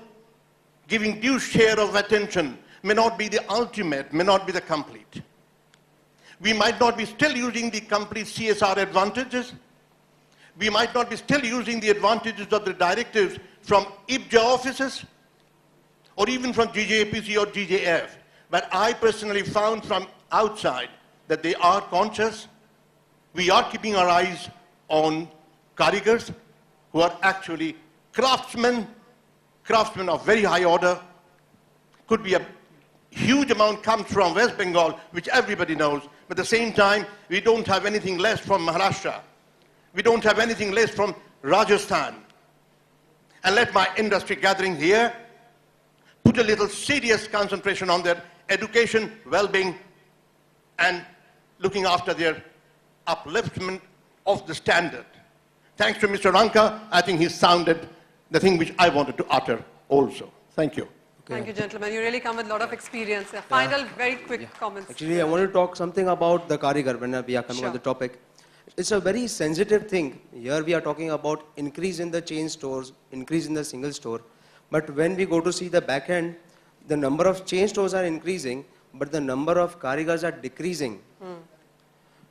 [SPEAKER 8] giving due share of attention. May not be the ultimate, may not be the complete. We might not be still using the complete CSR advantages. We might not be still using the advantages of the directives from IBJA offices or even from GJAPC or GJF. But I personally found from outside that they are conscious. We are keeping our eyes on karigars who are actually craftsmen of very high order. Could be a huge amount comes from West Bengal, which everybody knows. But at the same time, we don't have anything less from Maharashtra. We don't have anything less from Rajasthan. And let my industry gathering here put a little serious concentration on their education, well-being, and looking after their upliftment of the standard. Thanks to Mr. Ranka, I think he sounded the thing which I wanted to utter also. Thank you.
[SPEAKER 1] Okay. Thank you, gentlemen. You really come with a lot of experience. Final, very quick comments.
[SPEAKER 2] Actually, I want to talk something about the karigar when we are coming on the topic. It's a very sensitive thing. Here we are talking about increase in the chain stores, increase in the single store. But when we go to see the back end, the number of chain stores are increasing, but the number of karigars are decreasing.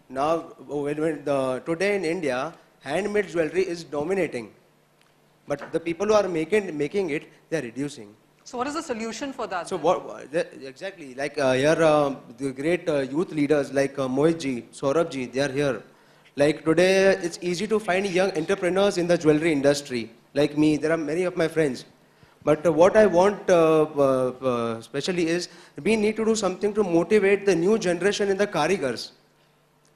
[SPEAKER 2] Now, today in India, handmade jewelry is dominating. But the people who are making it, they are reducing.
[SPEAKER 1] So what is the solution for that?
[SPEAKER 2] So exactly, like here the great youth leaders like Mohit ji, Saurabh ji, they are here. Like today, it's easy to find young entrepreneurs in the jewelry industry. Like me, there are many of my friends. But what I want especially is, we need to do something to motivate the new generation in the karigars.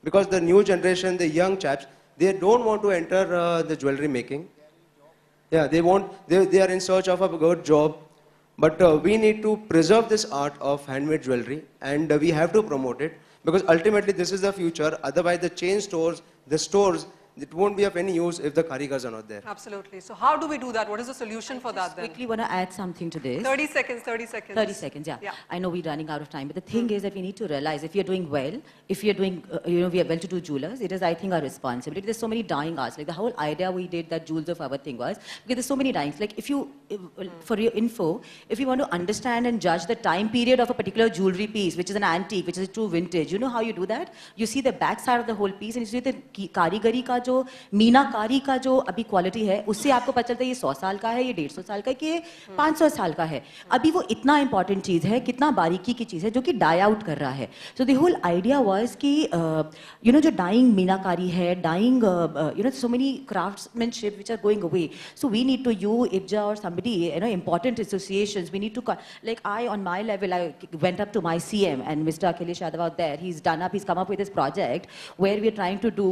[SPEAKER 2] Because the new generation, the young chaps, they don't want to enter the jewelry making. Yeah, they are in search of a good job. But we need to preserve this art of handmade jewelry, and we have to promote it, because ultimately this is the future. Otherwise the chain stores, the stores, it won't be of any use if the karigars are not there.
[SPEAKER 1] Absolutely. So how do we do that? What is the solution for that then?
[SPEAKER 12] Quickly want to add something to this.
[SPEAKER 1] 30 seconds, 30 seconds.
[SPEAKER 12] 30 seconds, yeah.
[SPEAKER 1] Yeah.
[SPEAKER 12] I know we're running out of time, but the thing is that we need to realize if you're doing well, if you're doing, we are well-to-do jewelers, it is, I think, our responsibility. There's so many dying arts. Like the whole idea we did that Jewels of Our thing was, because there's so many dying. Like for your info, if you want to understand and judge the time period of a particular jewelry piece, which is an antique, which is a true vintage, you know how you do that? You see the back side of the whole piece and you see the karigari ka jo, मीनाकारी का जो अभी quality है उससे आपको पता चलता है ये 100 साल का है, ये 150 साल का है, कि ये 500 साल का है. अभी वो इतना इंपॉर्टेंट चीज़ है, कितना बारीकी की चीज़ है जो कि डाई आउट कर रहा है. So the whole idea was कि यू नो जो डाइंग मीनाकारी है, dying you know so many craftsmanship which are going away. So we need to IPJA or somebody, you know, important associations, we need to, like I on my level, I went up to my CM and Mr. Akhilesh Yadav out there, he's come up with this project where we are trying to do,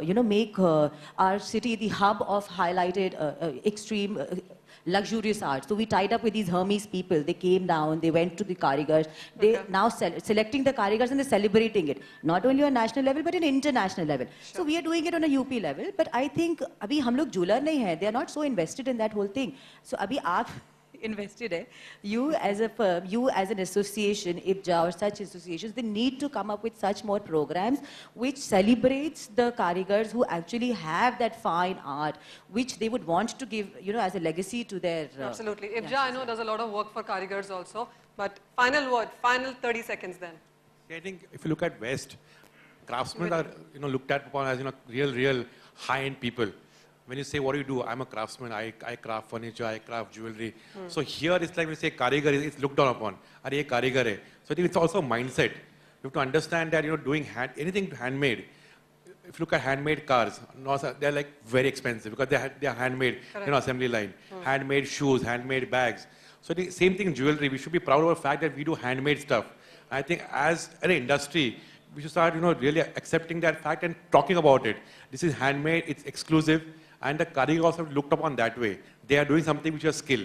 [SPEAKER 12] you know, make our city the hub of highlighted extreme luxurious art. So we tied up with these Hermes people. They came down, they went to the karigars. They now selecting the karigars and they're celebrating it. Not only on national level, but in international level. Sure. So we are doing it on a UP level. But I think, abhi hum log jeweler nahi hai. They are not so invested in that whole thing. So abhi aap invested hai. You as a firm, you as an association, IPJA or such associations, they need to come up with such more programs which celebrates the karigars who actually have that fine art, which they would want to give, you know, as a legacy to their...
[SPEAKER 1] Absolutely. IPJA, I know, does a lot of work for karigars also. But final word, final 30 seconds then.
[SPEAKER 7] I think if you look at West, craftsmen are, you know, looked at upon as, you know, real high-end people. When you say, what do you do? I'm a craftsman, I craft furniture, I craft jewelry. So here it's like we say karigar, it's looked down upon. Are ye karigar hai? So I think it's also a mindset. You have to understand that, you know, doing anything handmade. If you look at handmade cars, they're like very expensive because they're handmade, you know, assembly line. Handmade shoes, handmade bags. So the same thing in jewelry. We should be proud of the fact that we do handmade stuff. I think as an industry, we should start, you know, really accepting that fact and talking about it. This is handmade, it's exclusive. And the karigars also looked upon that way. They are doing something which is skill.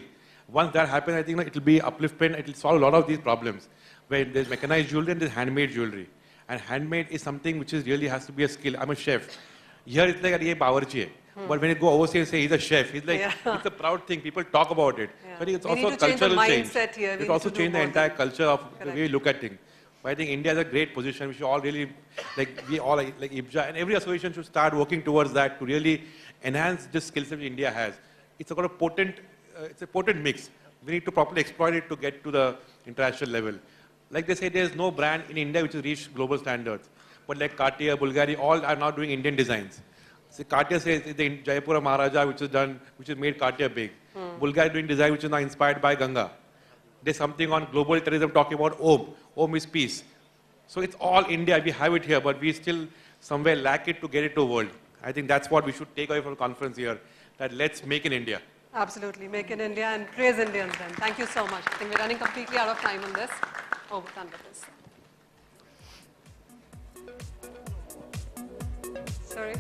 [SPEAKER 7] Once that happens, I think it will be upliftment, it will solve a lot of these problems. Where there's mechanized jewelry and there's handmade jewelry. And handmade is something which is really has to be a skill. I'm a chef. Here it's like, ye bawarchi hai. But when you go overseas and say he's a chef, he's like, it's a proud thing. People talk about it.
[SPEAKER 1] Yeah.
[SPEAKER 7] So I think it's
[SPEAKER 1] We
[SPEAKER 7] also
[SPEAKER 1] need
[SPEAKER 7] a
[SPEAKER 1] to change the
[SPEAKER 7] cultural change.
[SPEAKER 1] mindset here. We
[SPEAKER 7] It
[SPEAKER 1] need
[SPEAKER 7] also
[SPEAKER 1] to do
[SPEAKER 7] change the
[SPEAKER 1] more
[SPEAKER 7] entire
[SPEAKER 1] things.
[SPEAKER 7] culture of the way we look at things. But I think India is a great position. We should all really, like we all, like IPJA and every association should start working towards that to really enhance this skill set India has. It's a potent mix. We need to properly exploit it to get to the international level. Like they say, there's no brand in India which has reached global standards. But like Cartier, Bulgari, all are now doing Indian designs. So Cartier says it's the Jaipur Maharaja which has made Cartier big. Bulgari doing design which is now inspired by Ganga. There's something on global terrorism talking about Om. Om is peace. So it's all India. We have it here, but we still somewhere lack it to get it to the world. I think that's what we should take away from the conference here, that let's make in India.
[SPEAKER 1] Absolutely. Make in India and praise Indians then. Thank you so much. I think we're running completely out of time on this. Oh, done with this. Sorry.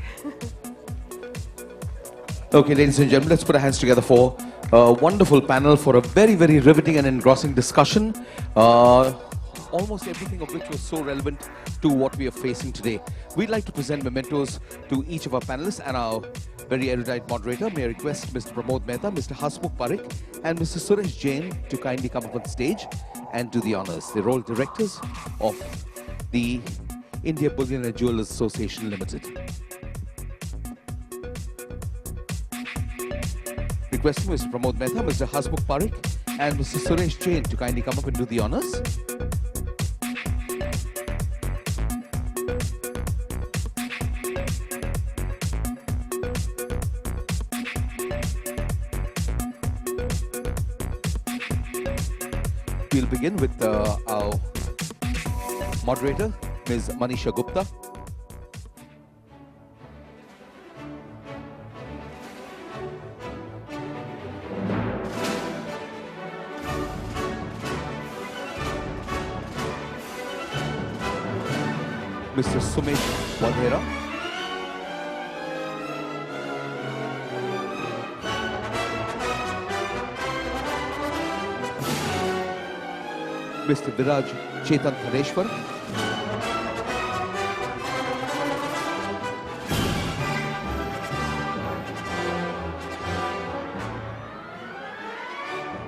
[SPEAKER 11] Okay, ladies and gentlemen, let's put our hands together for a wonderful panel for a very, very riveting and engrossing discussion. Almost everything of which was so relevant to what we are facing today. We'd like to present mementos to each of our panelists and our very erudite moderator. May I request Mr. Pramod Mehta, Mr. Hasmukh Parikh and Mr. Suresh Jain to kindly come up on stage and do the honors. They're all directors of the India Bullion and Jewellers Association Limited. Requesting Mr. Pramod Mehta, Mr. Hasmukh Parikh and Mr. Suresh Jain to kindly come up and do the honors. We'll begin with our moderator, Ms. Manisha Gupta. Mr. Sumesh Wadhera. Mr. Viraj Chetan Thareshwar.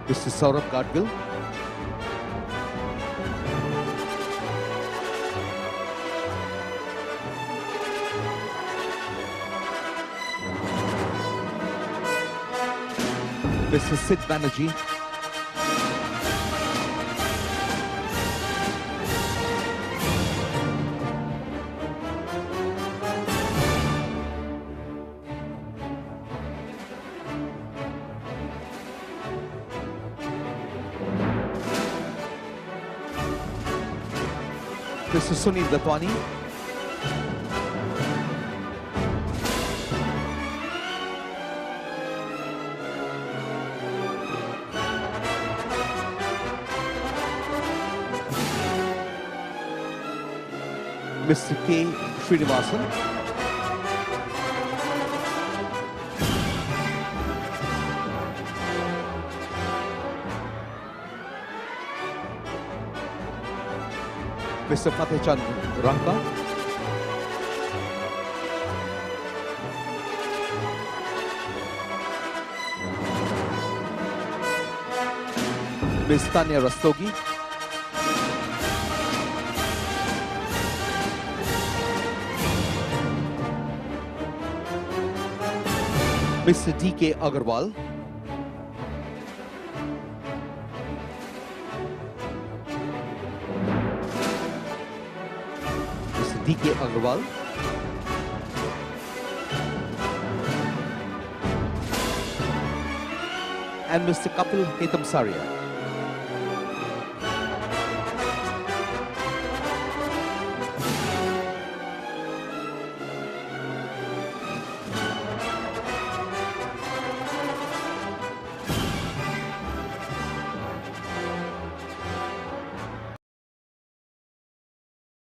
[SPEAKER 11] Mr. Saurabh Gadgil. Mr. Sid Banerjee. Mr. Sunil Datwani. Mr. K. Srinivasan. Mr. Fateh Chand Ranka. Ms. Tanya Rastogi. Mr. D.K. Agarwal. Mr. D.K. Agarwal. And Mr. Kapil Hetamsaria.